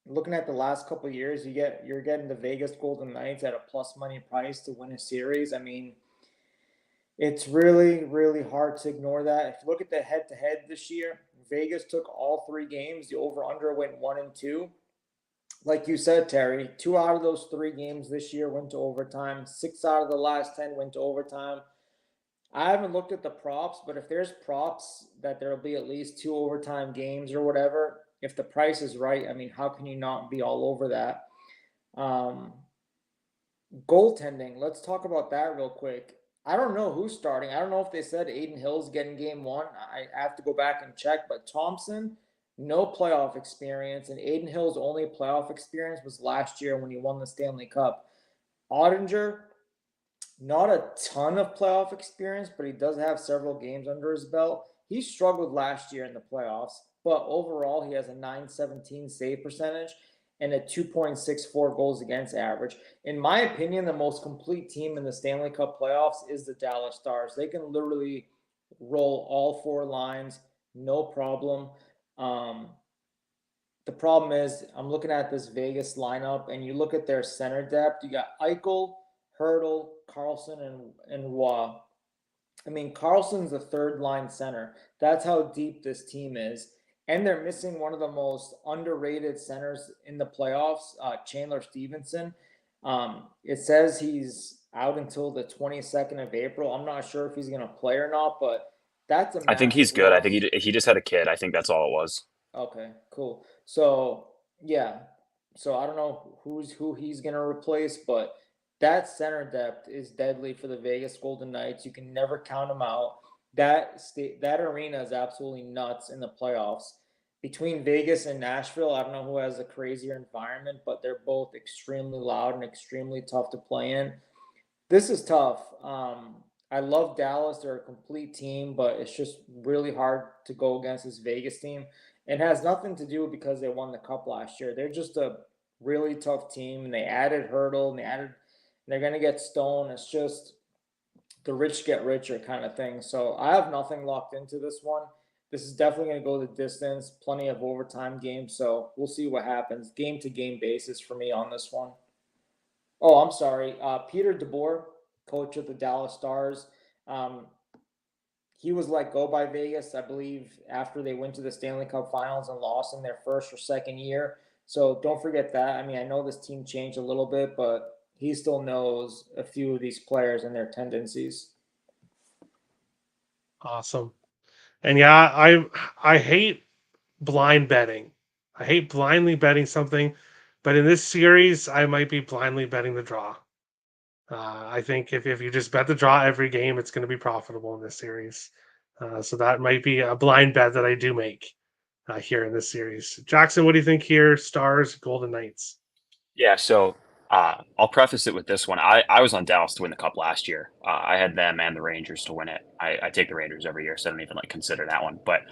looking at the last couple of years, you're getting the Vegas Golden Knights at a plus money price to win a series. I mean, it's really, really hard to ignore that. If you look at the head-to-head this year, Vegas took all 3 games. The over-under went 1 and 2. Like you said, Terry, 2 out of those 3 games this year went to overtime. 6 out of the last 10 went to overtime. I haven't looked at the props, but if there's props that there'll be at least 2 overtime games or whatever, if the price is right, I mean, how can you not be all over that? Goaltending, let's talk about that real quick. I don't know who's starting. I don't know if they said Aiden Hill's getting game 1. I have to go back and check, but Thompson, no playoff experience, and Aiden Hill's only playoff experience was last year when he won the Stanley Cup. Ottinger, not a ton of playoff experience, but he does have several games under his belt. He struggled last year in the playoffs, but overall he has a .917 save percentage and a 2.64 goals against average. In my opinion, the most complete team in the Stanley Cup playoffs is the Dallas Stars. They can literally roll all 4 lines, no problem. The problem is I'm looking at this Vegas lineup, and you look at their center depth. You got Eichel, Hurdle, Carlson, and Roy. I mean, Carlson's the 3rd line center. That's how deep this team is. And they're missing one of the most underrated centers in the playoffs, Chandler Stevenson. It says he's out until the 22nd of April. I'm not sure if he's going to play or not, but that's a I think he's good. loss. I think he just had a kid. I think that's all it was. Okay, cool. So, yeah. So I don't know who he's going to replace, but that center depth is deadly for the Vegas Golden Knights. You can never count them out. That arena is absolutely nuts in the playoffs. Between Vegas and Nashville, I don't know who has a crazier environment, but they're both extremely loud and extremely tough to play in. This is tough. I love Dallas. They're a complete team, but it's just really hard to go against this Vegas team. It has nothing to do because they won the Cup last year. They're just a really tough team, and they added Hurdle, and they're going to get Stone. It's just the rich get richer kind of thing. So I have nothing locked into this one. This is definitely going to go the distance, plenty of overtime games. So we'll see what happens. Game to game basis for me on this one. Oh, I'm sorry. Peter DeBoer, coach of the Dallas Stars. He was let go by Vegas, I believe, after they went to the Stanley Cup Finals and lost in their first or second year. So don't forget that. I mean, I know this team changed a little bit, but he still knows a few of these players and their tendencies. Awesome. And yeah, I hate blind betting. I hate blindly betting something, but in this series, I might be blindly betting the draw. I think if you just bet the draw every game, it's going to be profitable in this series. So that might be a blind bet that I do make here in this series. Jackson, what do you think here? Stars, Golden Knights. Yeah, so I'll preface it with this one. I was on Dallas to win the cup last year. I had them and the Rangers to win it. I take the Rangers every year, so I don't even like consider that one. But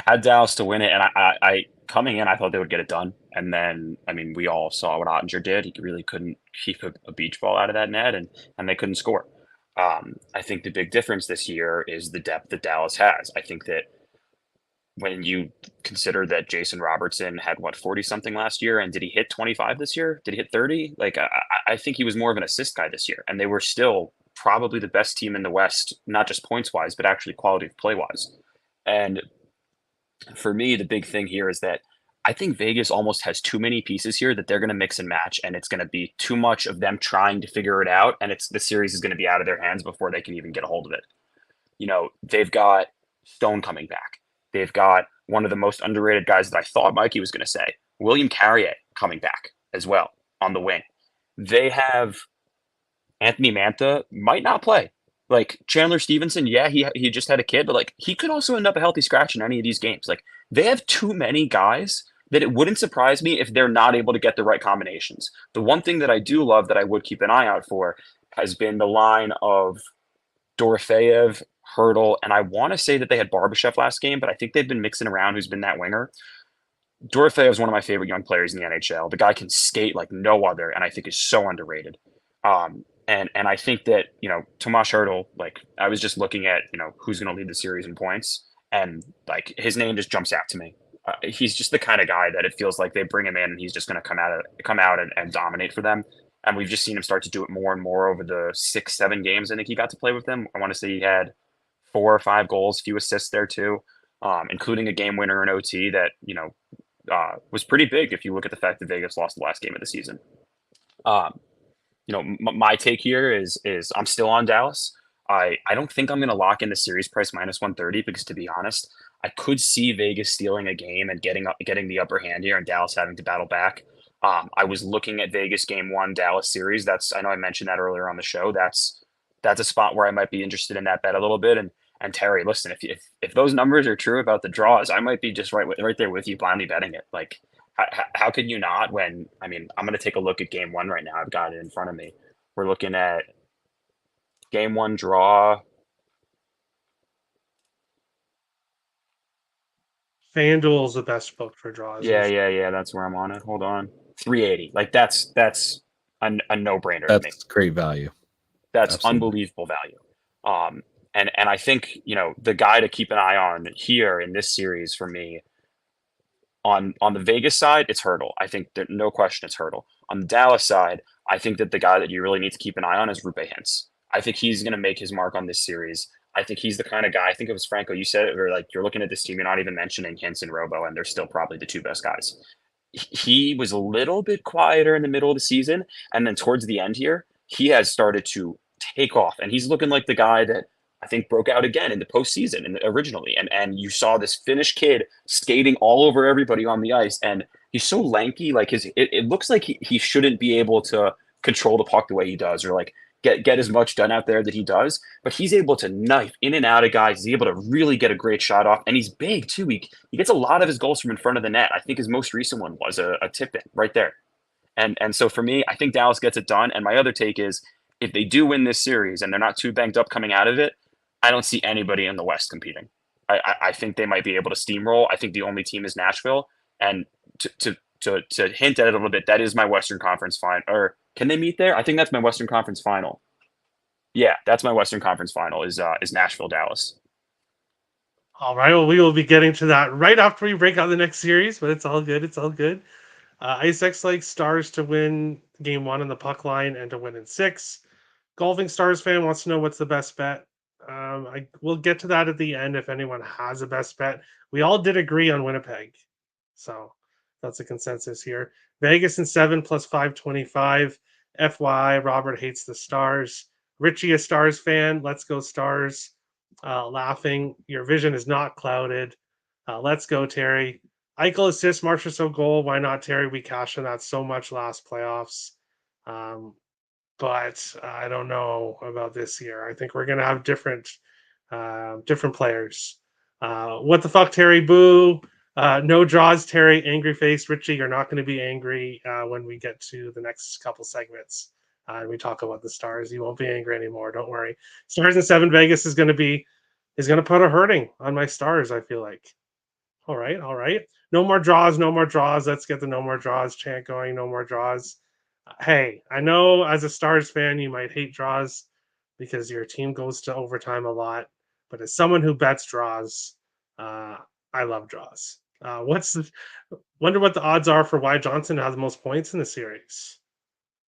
had Dallas to win it, and I coming in, I thought they would get it done. And then, I mean, we all saw what Ottinger did. He really couldn't keep a beach ball out of that net, and they couldn't score. I think the big difference this year is the depth that Dallas has. I think that when you consider that Jason Robertson had 40 something last year, and did he hit 25 this year? Did he hit 30? Like, I think he was more of an assist guy this year, and they were still probably the best team in the West, not just points wise, but actually quality of play wise. And for me, the big thing here is that I think Vegas almost has too many pieces here that they're going to mix and match, and it's going to be too much of them trying to figure it out, and the series is going to be out of their hands before they can even get a hold of it. You know, they've got Stone coming back. They've got one of the most underrated guys that I thought Mikey was going to say, William Carrier, coming back as well on the wing. They have Anthony Mantha, might not play. Like Chandler Stevenson, yeah, he just had a kid, but like he could also end up a healthy scratch in any of these games. Like they have too many guys that it wouldn't surprise me if they're not able to get the right combinations. The one thing that I do love that I would keep an eye out for has been the line of Dorofeyev, Hurdle, and I want to say that they had Barbashev last game, but I think they've been mixing around who's been that winger. Dorofeyev is one of my favorite young players in the NHL. The guy can skate like no other, and I think is so underrated. And I think that, you know, Tomas Hurdle, like I was just looking at, you know, who's going to lead the series in points, and like his name just jumps out to me. He's just the kind of guy that it feels like they bring him in and he's just going to come out and dominate for them. And we've just seen him start to do it more and more over the 6-7 games I think he got to play with them. I want to say he had 4 or 5 goals, few assists there too, including a game winner in OT that, you know, was pretty big if you look at the fact that Vegas lost the last game of the season. You know, my take here is I'm still on Dallas. I don't think I'm going to lock in the series price -130 because, to be honest, I could see Vegas stealing a game and getting the upper hand here and Dallas having to battle back. I was looking at Vegas game 1 Dallas series. I know I mentioned that earlier on the show. That's a spot where I might be interested in that bet a little bit. And Terry, listen, if those numbers are true about the draws, I might be just right there with you, blindly betting it. Like, how can you not? When, I mean, I'm going to take a look at game 1 right now. I've got it in front of me. We're looking at game 1 draw. FanDuel's the best book for draws. Yeah. That's where I'm on it. Hold on. 380. Like that's a no-brainer to me. That's great value. That's Absolutely. unbelievable value. And I think, you know, the guy to keep an eye on here in this series for me on the Vegas side, it's Hurdle. I think that no question it's Hurdle. On the Dallas side, I think that the guy that you really need to keep an eye on is Rupe Hintz. I think he's going to make his mark on this series. I think he's the kind of guy, I think it was Franco, you said it, where like you're looking at this team, you're not even mentioning Hintz and Robo, and they're still probably the 2 best guys. He was a little bit quieter in the middle of the season, and then towards the end here, he has started to take off, and he's looking like the guy that I think broke out again in the postseason and originally. And you saw this Finnish kid skating all over everybody on the ice, and he's so lanky, like it looks like he shouldn't be able to control the puck the way he does, or like get as much done out there that he does, but he's able to knife in and out of guys. He's able to really get a great shot off, and he's big too. He gets a lot of his goals from in front of the net. I think his most recent one was a tip in right there. And so for me, I think Dallas gets it done. And my other take is if they do win this series and they're not too banged up coming out of it, I don't see anybody in the West competing. I think they might be able to steamroll. I think the only team is Nashville. And to hint at it a little bit, that is my Western Conference final. Or can they meet there? I think that's my Western Conference final. Yeah, that's my Western Conference final is Nashville, Dallas. All right. Well, we will be getting to that right after we break out the next series, but it's all good. It's all good. IceX likes Stars to win game 1 on the puck line and to win in 6. Golfing Stars fan wants to know what's the best bet. We'll get to that at the end if anyone has a best bet. We all did agree on Winnipeg, so that's a consensus here. Vegas in 7 plus 525. FY Robert hates the Stars. Richie, a Stars fan. Let's go Stars. Laughing. Your vision is not clouded. Let's go Terry. Eichel assist, Marchessault goal. Why not Terry? We cashed in that so much last playoffs. But I don't know about this year. I think we're gonna have different players. What the fuck, Terry? Boo! No draws, Terry. Angry face, Richie. You're not going to be angry when we get to the next couple segments and we talk about the Stars. You won't be angry anymore. Don't worry. Stars in 7 Vegas is going to put a hurting on my Stars. I feel like. All right, all right. No more draws. No more draws. Let's get the no more draws chant going. No more draws. Hey, I know as a Stars fan, you might hate draws because your team goes to overtime a lot. But as someone who bets draws, I love draws. Wonder what the odds are for why Johnson has the most points in the series.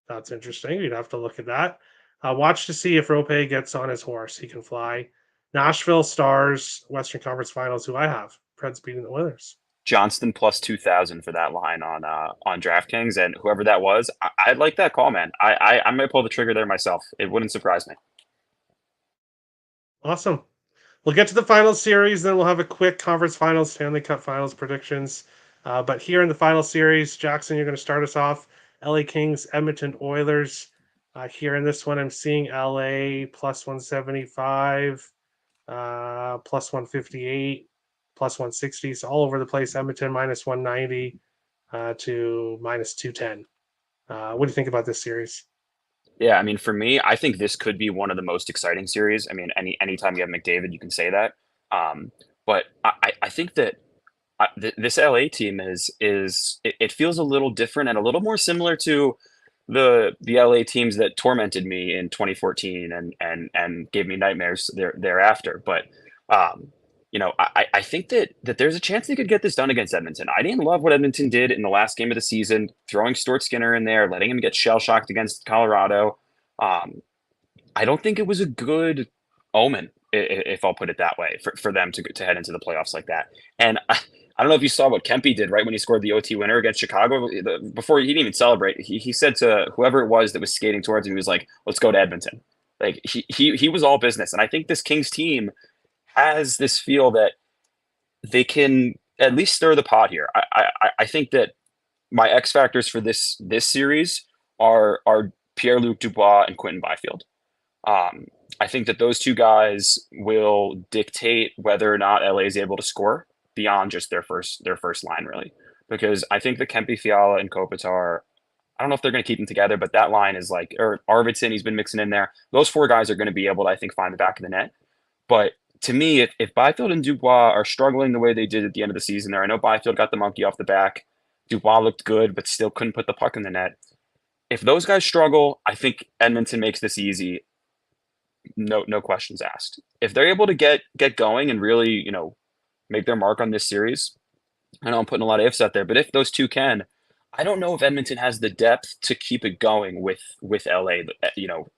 That's interesting. You'd have to look at that. Watch to see if Rope gets on his horse. He can fly. Nashville Stars, Western Conference Finals, who I have. Preds beating the Oilers. Johnston plus 2,000 for that line on DraftKings, and whoever that was, I like that call, man. I might pull the trigger there myself. It wouldn't surprise me. Awesome. We'll get to the final series, then we'll have a quick conference finals, Stanley Cup finals predictions. But here in the final series, Jackson, you're going to start us off. LA Kings, Edmonton Oilers. Here in this one, I'm seeing LA plus 175, plus 158, plus 160. So all over the place. Edmonton minus 190 to minus 210. What do you think about this series? Yeah, I mean, for me, I think this could be one of the most exciting series. I mean, anytime you have McDavid, you can say that. But I think that this LA team it feels a little different and a little more similar to the LA teams that tormented me in 2014 and gave me nightmares thereafter. But I think that there's a chance they could get this done against Edmonton. I didn't love what Edmonton did in the last game of the season, throwing Stuart Skinner in there, letting him get shell-shocked against Colorado. I don't think it was a good omen, if I'll put it that way, for them to head into the playoffs like that. And I don't know if you saw what Kempe did right when he scored the OT winner against Chicago. Before he didn't even celebrate, he said to whoever it was that was skating towards him, he was like, "Let's go to Edmonton." Like he was all business. And I think this Kings team has this feel that they can at least stir the pot here. I think that my X factors for this series are Pierre-Luc Dubois and Quentin Byfield. I think that those two guys will dictate whether or not LA is able to score beyond just their first line, really. Because I think the Kempe, Fiala, and Kopitar, I don't know if they're going to keep them together, but that line is like, or Arvidsson, he's been mixing in there. Those 4 guys are going to be able to, I think, find the back of the net. But to me, if Byfield and Dubois are struggling the way they did at the end of the season there, I know Byfield got the monkey off the back. Dubois looked good, but still couldn't put the puck in the net. If those guys struggle, I think Edmonton makes this easy. No questions asked. If they're able to get going and really, make their mark on this series, I know I'm putting a lot of ifs out there, but if those two can, I don't know if Edmonton has the depth to keep it going with LA,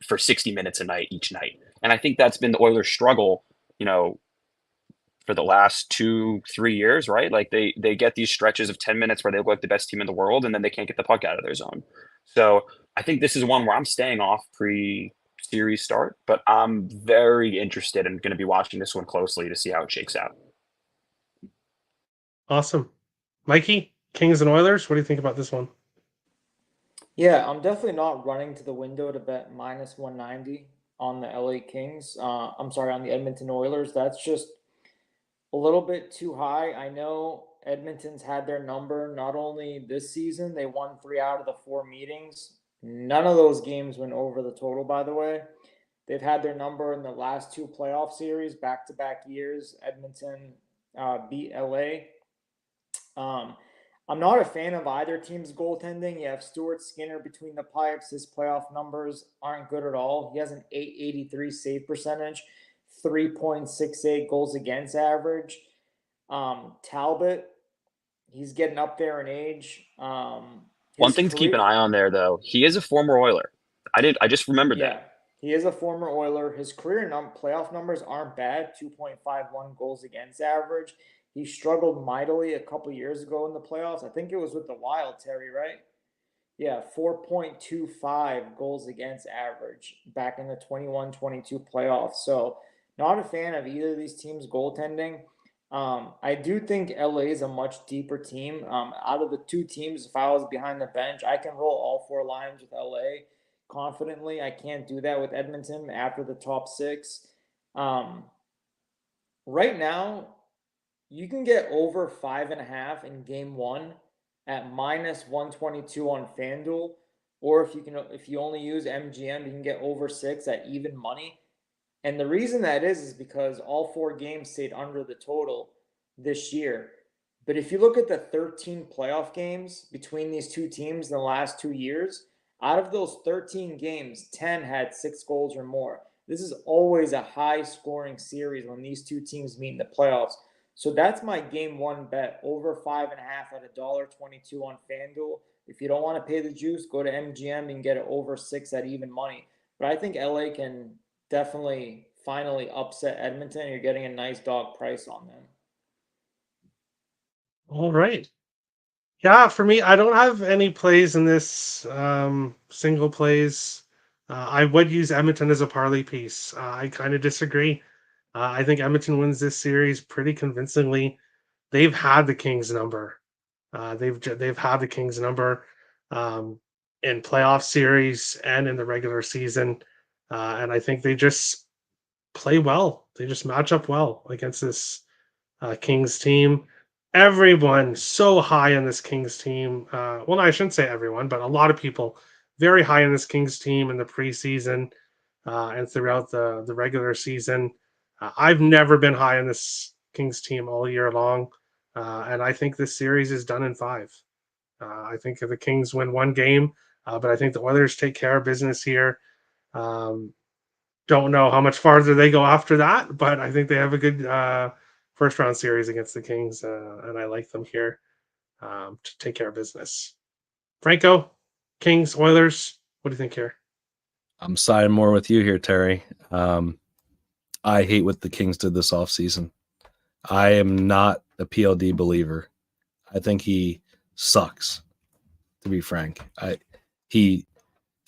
for 60 minutes a night each night. And I think that's been the Oilers' struggle, for the last 2-3 years, right? Like they get these stretches of 10 minutes where they look like the best team in the world, and then they can't get the puck out of their zone. So I think this is one where I'm staying off pre-series start, but I'm very interested and going to be watching this one closely to see how it shakes out. Awesome. Mikey, Kings and Oilers, what do you think about this one? Yeah, I'm definitely not running to the window to bet minus 190 on the LA Kings. On the Edmonton Oilers. That's just a little bit too high. I know Edmonton's had their number not only this season, they won 3 out of the 4 meetings. None of those games went over the total, by the way. They've had their number in the last 2 playoff series, back-to-back years. Edmonton beat LA. I'm not a fan of either team's goaltending. You have Stuart Skinner between the pipes. His playoff numbers aren't good at all. He has an .883 save percentage, 3.68 goals against average. Talbot, he's getting up there in age. One thing to keep an eye on there, though, he is a former Oiler. I just remembered that. He is a former Oiler. His career playoff numbers aren't bad, 2.51 goals against average. He struggled mightily a couple years ago in the playoffs. I think it was with the Wild, Terry, right? Yeah, 4.25 goals against average back in the 21-22 playoffs. So, not a fan of either of these teams' goaltending. I do think LA is a much deeper team. Out of the two teams, if I was behind the bench, I can roll all four lines with LA confidently. I can't do that with Edmonton after the top six. Right now, you can get over 5.5 in game one at minus 122 on FanDuel. Or if you only use MGM, you can get over 6 at even money. And the reason that is because all 4 games stayed under the total this year. But if you look at the 13 playoff games between these two teams in the last 2 years, out of those 13 games, 10 had 6 goals or more. This is always a high scoring series when these two teams meet in the playoffs. So that's my game one bet, over 5.5 at $1.22 on FanDuel. If you don't want to pay the juice, go to MGM and get it over 6 at even money. But I think LA can definitely finally upset Edmonton. You're getting a nice dog price on them. All right. Yeah, for me, I don't have any plays in this single plays. I would use Edmonton as a parlay piece. I kind of disagree. I think Edmonton wins this series pretty convincingly. They've had the Kings number. They've had the Kings number in playoff series and in the regular season, and I think they just play well. They just match up well against this Kings team. Everyone so high on this Kings team. Well, no, I shouldn't say everyone, but a lot of people very high on this Kings team in the preseason and throughout the regular season. I've never been high on this Kings team all year long, and I think this series is done in 5. I think the Kings win 1 game, but I think the Oilers take care of business here. Don't know how much farther they go after that, but I think they have a good first round series against the Kings, and I like them here to take care of business. Franco, Kings, Oilers, what do you think here? I'm siding more with you here, Terry. I hate what the Kings did this offseason. I am not a PLD believer. I think he sucks, to be frank. He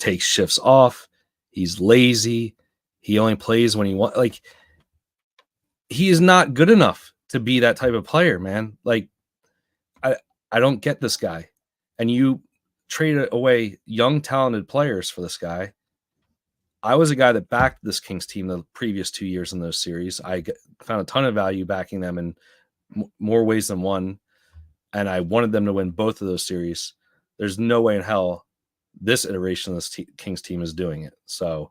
takes shifts off. He's lazy. He only plays when he wants. Like, he is not good enough to be that type of player, man. Like, I don't get this guy. And you trade away young, talented players for this guy. I was a guy that backed this Kings team the previous 2 years in those series. I found a ton of value backing them in more ways than one, and I wanted them to win both of those series. There's no way in hell this iteration of this Kings team is doing it. So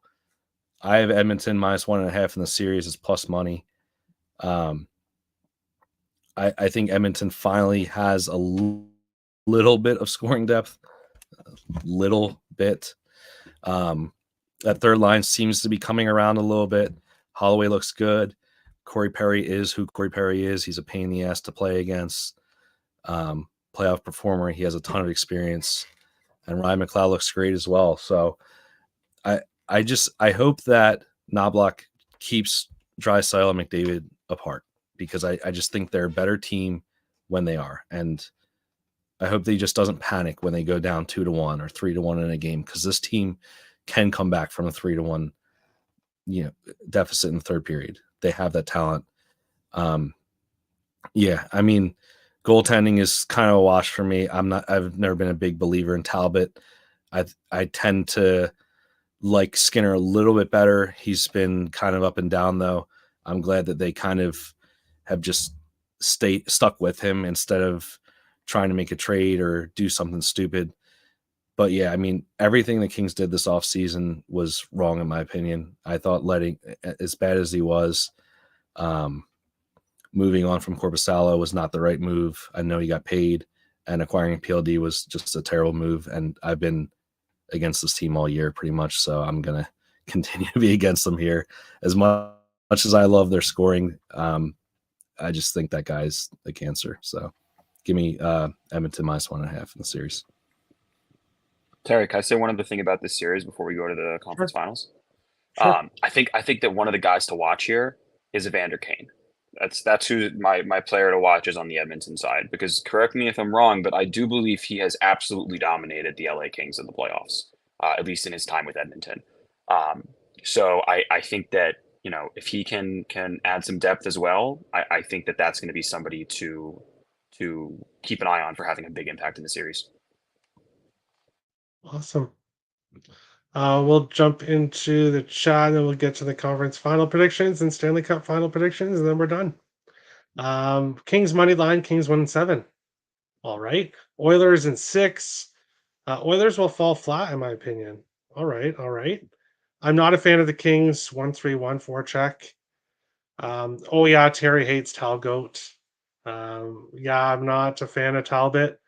I have Edmonton minus 1.5 in the series as plus money. I think Edmonton finally has a little bit of scoring depth, a little bit. That third line seems to be coming around a little bit. Holloway looks good. Corey Perry is who Corey Perry is. He's a pain in the ass to play against. Playoff performer. He has a ton of experience. And Ryan McLeod looks great as well. So I hope that Knobloch keeps Draisaitl and McDavid apart, because I just think they're a better team when they are. And I hope that he just doesn't panic when they go down 2-1 or 3-1 in a game, because this team can come back from a 3-1, deficit in the third period. They have that talent. Yeah, I mean, goaltending is kind of a wash for me. I've never been a big believer in Talbot. I tend to like Skinner a little bit better. He's been kind of up and down, though. I'm glad that they kind of have just stuck with him instead of trying to make a trade or do something stupid. But yeah, I mean, everything the Kings did this offseason was wrong, in my opinion. I thought letting, as bad as he was, moving on from Korpisalo was not the right move. I know he got paid, and acquiring PLD was just a terrible move. And I've been against this team all year pretty much, so I'm going to continue to be against them here. As much as I love their scoring, I just think that guy's a cancer. So give me Edmonton minus 1.5 in the series. Terry, can I say one other thing about this series before we go to the conference finals? Sure. I think that one of the guys to watch here is Evander Kane. That's who my player to watch is on the Edmonton side, because correct me if I'm wrong, but I do believe he has absolutely dominated the LA Kings in the playoffs, at least in his time with Edmonton. So I think that, you know, if he can add some depth as well, I think that that's going to be somebody to keep an eye on for having a big impact in the series. Awesome. We'll jump into the chat and then we'll get to the conference final predictions and Stanley Cup final predictions, and then we're done. Kings money line, Kings 1-7. All right. Oilers in 6. Oilers will fall flat, in my opinion. All right. All right. I'm not a fan of the Kings 1-3-1 forecheck. Oh yeah, Terry hates Talgoat. Yeah, I'm not a fan of Talbot.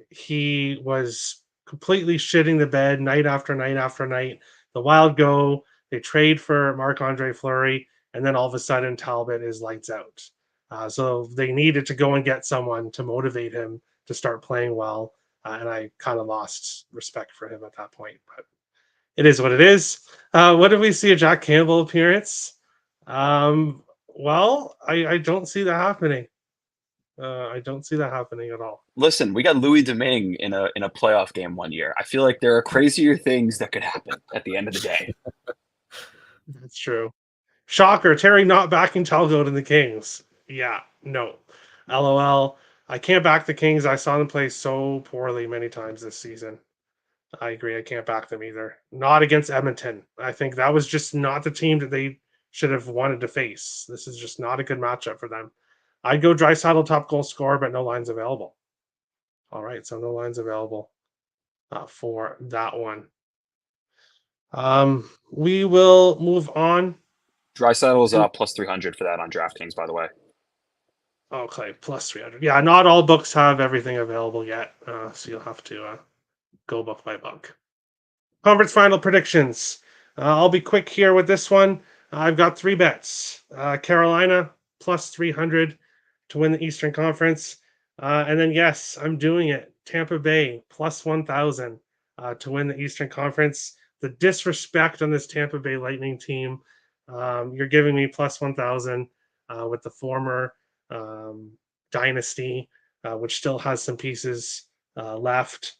He was completely shitting the bed night after night after night. The Wild go, they trade for Marc-Andre Fleury, and then all of a sudden Talbot is lights out. So they needed to go and get someone to motivate him to start playing well, and I kind of lost respect for him at that point. But it is what it is. What did we see a Jack Campbell appearance? Well, I don't see that happening. I don't see that happening at all. Listen, we got Louis Domingue in a playoff game one year. I feel like there are crazier things that could happen at the end of the day. That's true. Shocker, Terry not backing Talgoat and the Kings. Yeah, no. LOL. I can't back the Kings. I saw them play so poorly many times this season. I agree. I can't back them either. Not against Edmonton. I think that was just not the team that they should have wanted to face. This is just not a good matchup for them. I'd go Draisaitl top goal scorer, but no lines available. All right, so no lines available for that one. We will move on. Draisaitl's plus 300 for that on DraftKings, by the way. Okay, plus 300. Yeah, not all books have everything available yet, so you'll have to go book by book. Conference final predictions. I'll be quick here with this one. I've got 3 bets. Carolina plus 300 to win the Eastern Conference. And then, yes, I'm doing it. Tampa Bay plus 1,000 to win the Eastern Conference. The disrespect on this Tampa Bay Lightning team. You're giving me plus 1,000 with the former dynasty, which still has some pieces left.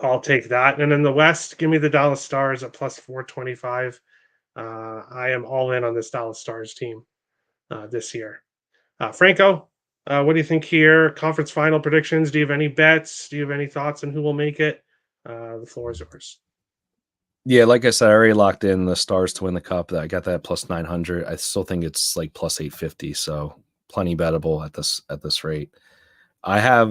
I'll take that. And in the West, give me the Dallas Stars at plus 425. I am all in on this Dallas Stars team this year. Franco, what do you think here? Conference final predictions. Do you have any bets? Do you have any thoughts on who will make it? The floor is yours. Yeah, like I said, I already locked in the Stars to win the cup. I got that plus 900. I still think it's like plus 850, so plenty bettable at this rate. I have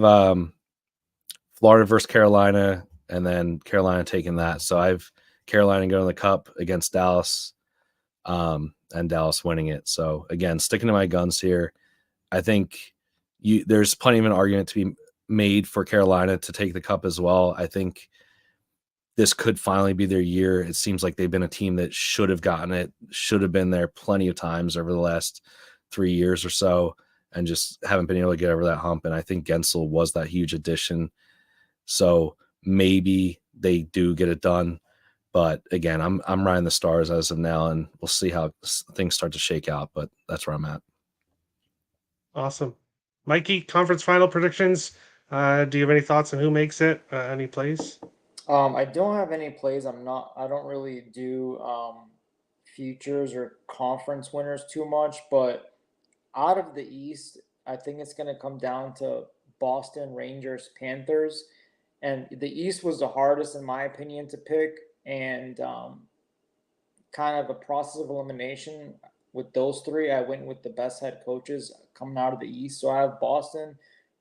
Florida versus Carolina, and then Carolina taking that. So I've Carolina going to the cup against Dallas, and Dallas winning it. So again, sticking to my guns here. I think there's plenty of an argument to be made for Carolina to take the cup as well. I think this could finally be their year. It seems like they've been a team that should have gotten it, should have been there plenty of times over the last 3 years or so, and just haven't been able to get over that hump. And I think Gensel was that huge addition. So maybe they do get it done. But again, I'm riding the Stars as of now, and we'll see how things start to shake out. But that's where I'm at. Awesome. Mikey, conference final predictions. Do you have any thoughts on who makes it? Any plays? I don't have any plays. I don't really do futures or conference winners too much, but out of the East, I think it's going to come down to Boston, Rangers, Panthers. And the East was the hardest, in my opinion, to pick. And kind of a process of elimination with those 3, I went with the best head coaches coming out of the East. So I have Boston,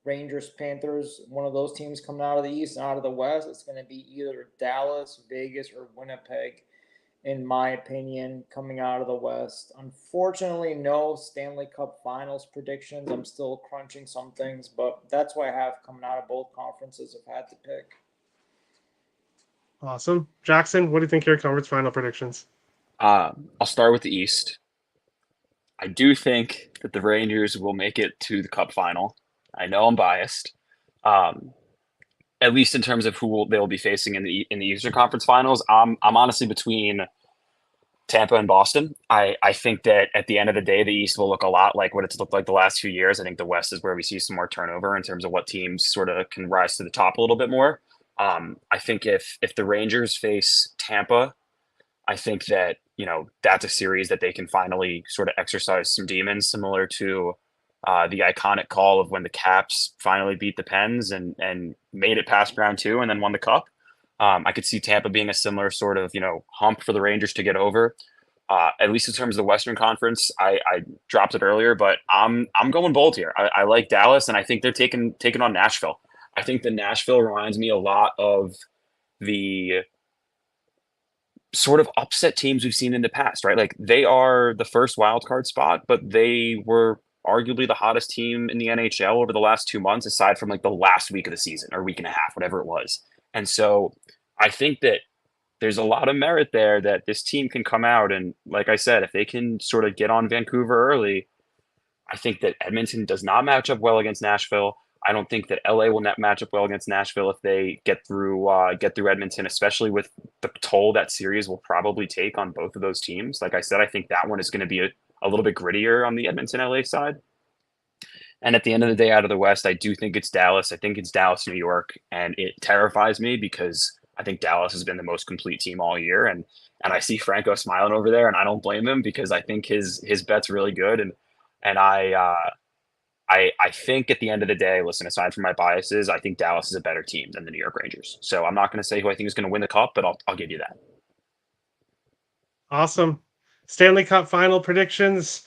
Rangers, Panthers, one of those teams coming out of the East. And out of the West, it's going to be either Dallas, Vegas, or Winnipeg, in my opinion, coming out of the West. Unfortunately, no Stanley Cup Finals predictions. I'm still crunching some things, but that's what I have coming out of both conferences I've had to pick. Awesome. Jackson, what do you think your conference final predictions? I'll start with the East. I do think that the Rangers will make it to the Cup final. I know I'm biased, at least in terms of who they will be facing in the Eastern Conference Finals. I'm honestly between Tampa and Boston. I think that at the end of the day, the East will look a lot like what it's looked like the last few years. I think the West is where we see some more turnover in terms of what teams sort of can rise to the top a little bit more. I think if the Rangers face Tampa, I think that, that's a series that they can finally sort of exercise some demons, similar to the iconic call of when the Caps finally beat the Pens and made it past round two and then won the cup. I could see Tampa being a similar sort of, hump for the Rangers to get over. At least in terms of the Western Conference, I dropped it earlier, but I'm going bold here. I like Dallas, and I think they're taking on Nashville. I think that Nashville reminds me a lot of the sort of upset teams we've seen in the past, right? Like, they are the first wild card spot, but they were arguably the hottest team in the NHL over the last 2 months, aside from like the last week of the season or week and a half, whatever it was. And so I think that there's a lot of merit there that this team can come out. And like I said, if they can sort of get on Vancouver early, I think that Edmonton does not match up well against Nashville. I don't think that LA will not match up well against Nashville if they get through Edmonton, especially with the toll that series will probably take on both of those teams. Like I said, I think that one is going to be a little bit grittier on the Edmonton LA side. And at the end of the day, out of the West, I do think it's Dallas. I think it's Dallas, New York, and it terrifies me because I think Dallas has been the most complete team all year, and I see Franco smiling over there, and I don't blame him because I think his bet's really good, and I think at the end of the day, listen, aside from my biases, I think Dallas is a better team than the New York Rangers. So I'm not going to say who I think is going to win the cup, but I'll give you that. Awesome. Stanley Cup final predictions.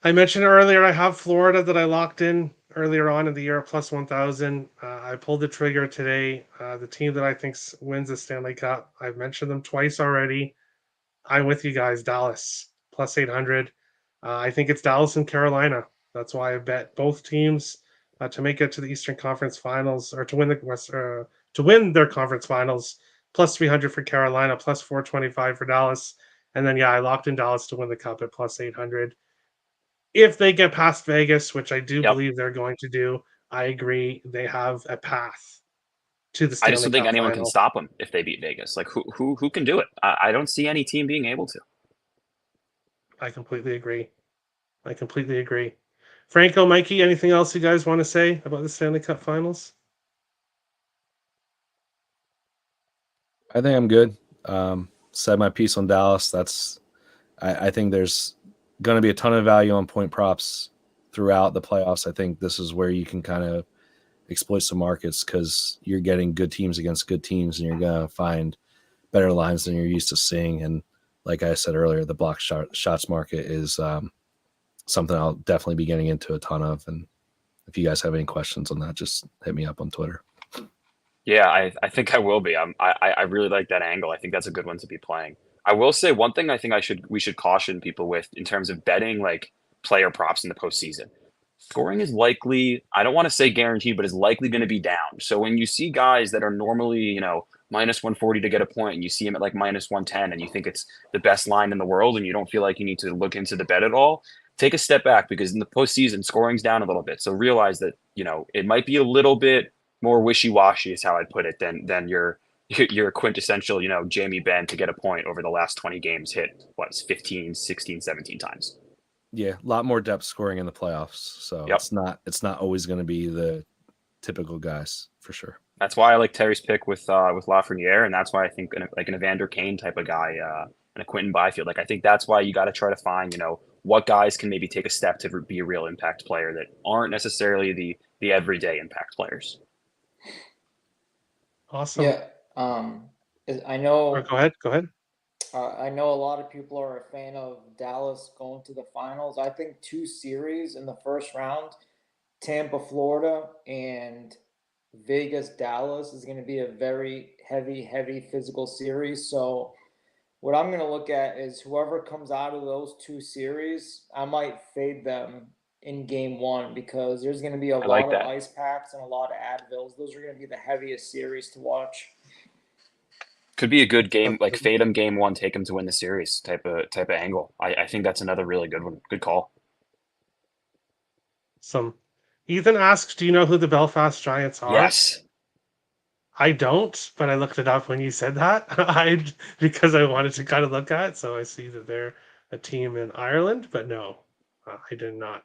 I mentioned earlier I have Florida that I locked in earlier on in the year plus 1,000. I pulled the trigger today. The team that I think wins the Stanley Cup, I've mentioned them twice already. I'm with you guys, Dallas plus 800. I think it's Dallas and Carolina. That's why I bet both teams to make it to the Eastern Conference Finals, or to win to win their conference finals. Plus 300 for Carolina, plus 425 for Dallas, and then I locked in Dallas to win the cup at plus 800. If they get past Vegas, which I do believe they're going to do, I agree they have a path to the Stanley Cup. I just don't think anyone final. can stop them if they beat Vegas. Like, who can do it? I don't see any team being able to. I completely agree. Franco, Mikey, anything else you guys want to say about the Stanley Cup Finals? I think I'm good. Said my piece on Dallas. I think there's going to be a ton of value on point props throughout the playoffs. I think this is where you can kind of exploit some markets because you're getting good teams against good teams, and you're going to find better lines than you're used to seeing. And like I said earlier, the block shots market is something I'll definitely be getting into a ton of. And if you guys have any questions on that, just hit me up on Twitter. Yeah, I think I will be. I really like that angle. I think that's a good one to be playing. I will say one thing I think we should caution people with in terms of betting like player props in the postseason. Scoring is likely, I don't want to say guaranteed, but is likely going to be down. So when you see guys that are normally, minus 140 to get a point, and you see them at like minus 110, and you think it's the best line in the world, and you don't feel like you need to look into the bet at all, take a step back, because in the postseason, scoring's down a little bit. So realize that, it might be a little bit more wishy-washy is how I'd put it than your quintessential, Jamie Benn to get a point over the last 20 games hit, 15, 16, 17 times. Yeah, a lot more depth scoring in the playoffs. So it's not always going to be the typical guys, for sure. That's why I like Terry's pick with Lafreniere, and that's why I think an Evander Kane type of guy and a Quentin Byfield. Like, I think that's why you got to try to find, what guys can maybe take a step to be a real impact player that aren't necessarily the everyday impact players. Awesome. Yeah. I know. Go ahead. I know a lot of people are a fan of Dallas going to the finals. I think 2 series in the first round, Tampa, Florida, and Vegas, Dallas, is going to be a very heavy physical series. So what I'm going to look at is whoever comes out of those 2 series, I might fade them in game 1 because there's going to be a lot of ice packs and a lot of Advils. Those are going to be the heaviest series to watch. Could be a good game, like fade him game 1, take him to win the series type of angle. I think that's another really good one. Good call. Ethan asks, do you know who the Belfast Giants are? Yes. I don't, but I looked it up when you said that. Because I wanted to kind of look at it, so I see that they're a team in Ireland, but no, I did not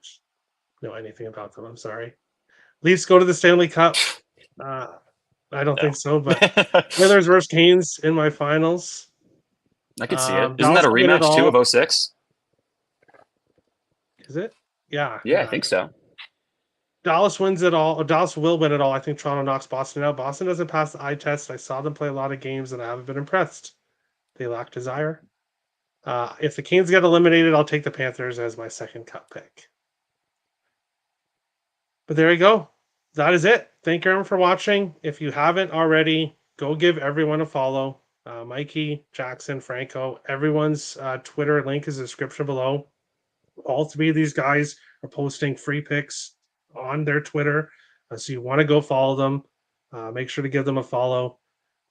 know anything about them. I'm sorry. Leafs go to the Stanley Cup. I don't think so, but Oilers versus Canes in my finals. I could see it. Isn't Dallas that a will win it rematch too all. of 06? Is it? Yeah. Yeah, I think so. Dallas wins it all. Dallas will win it all. I think Toronto knocks Boston out. Boston doesn't pass the eye test. I saw them play a lot of games, and I haven't been impressed. They lack desire. If the Canes get eliminated, I'll take the Panthers as my second cup pick. But there you go. That is it. Thank you everyone for watching. If you haven't already, go give everyone a follow. Mikey, Jackson, Franco, everyone's Twitter link is in the description below. All three of these guys are posting free picks on their Twitter. So you want to go follow them. Make sure to give them a follow.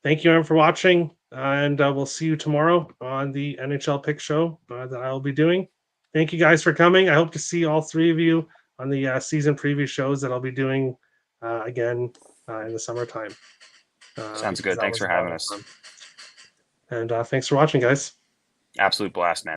Thank you everyone for watching. And we'll see you tomorrow on the NHL Pick Show that I will be doing. Thank you guys for coming. I hope to see all three of you on the season preview shows that I'll be doing again in the summertime. Sounds good. Thanks for having us. And thanks for watching, guys. Absolute blast, man.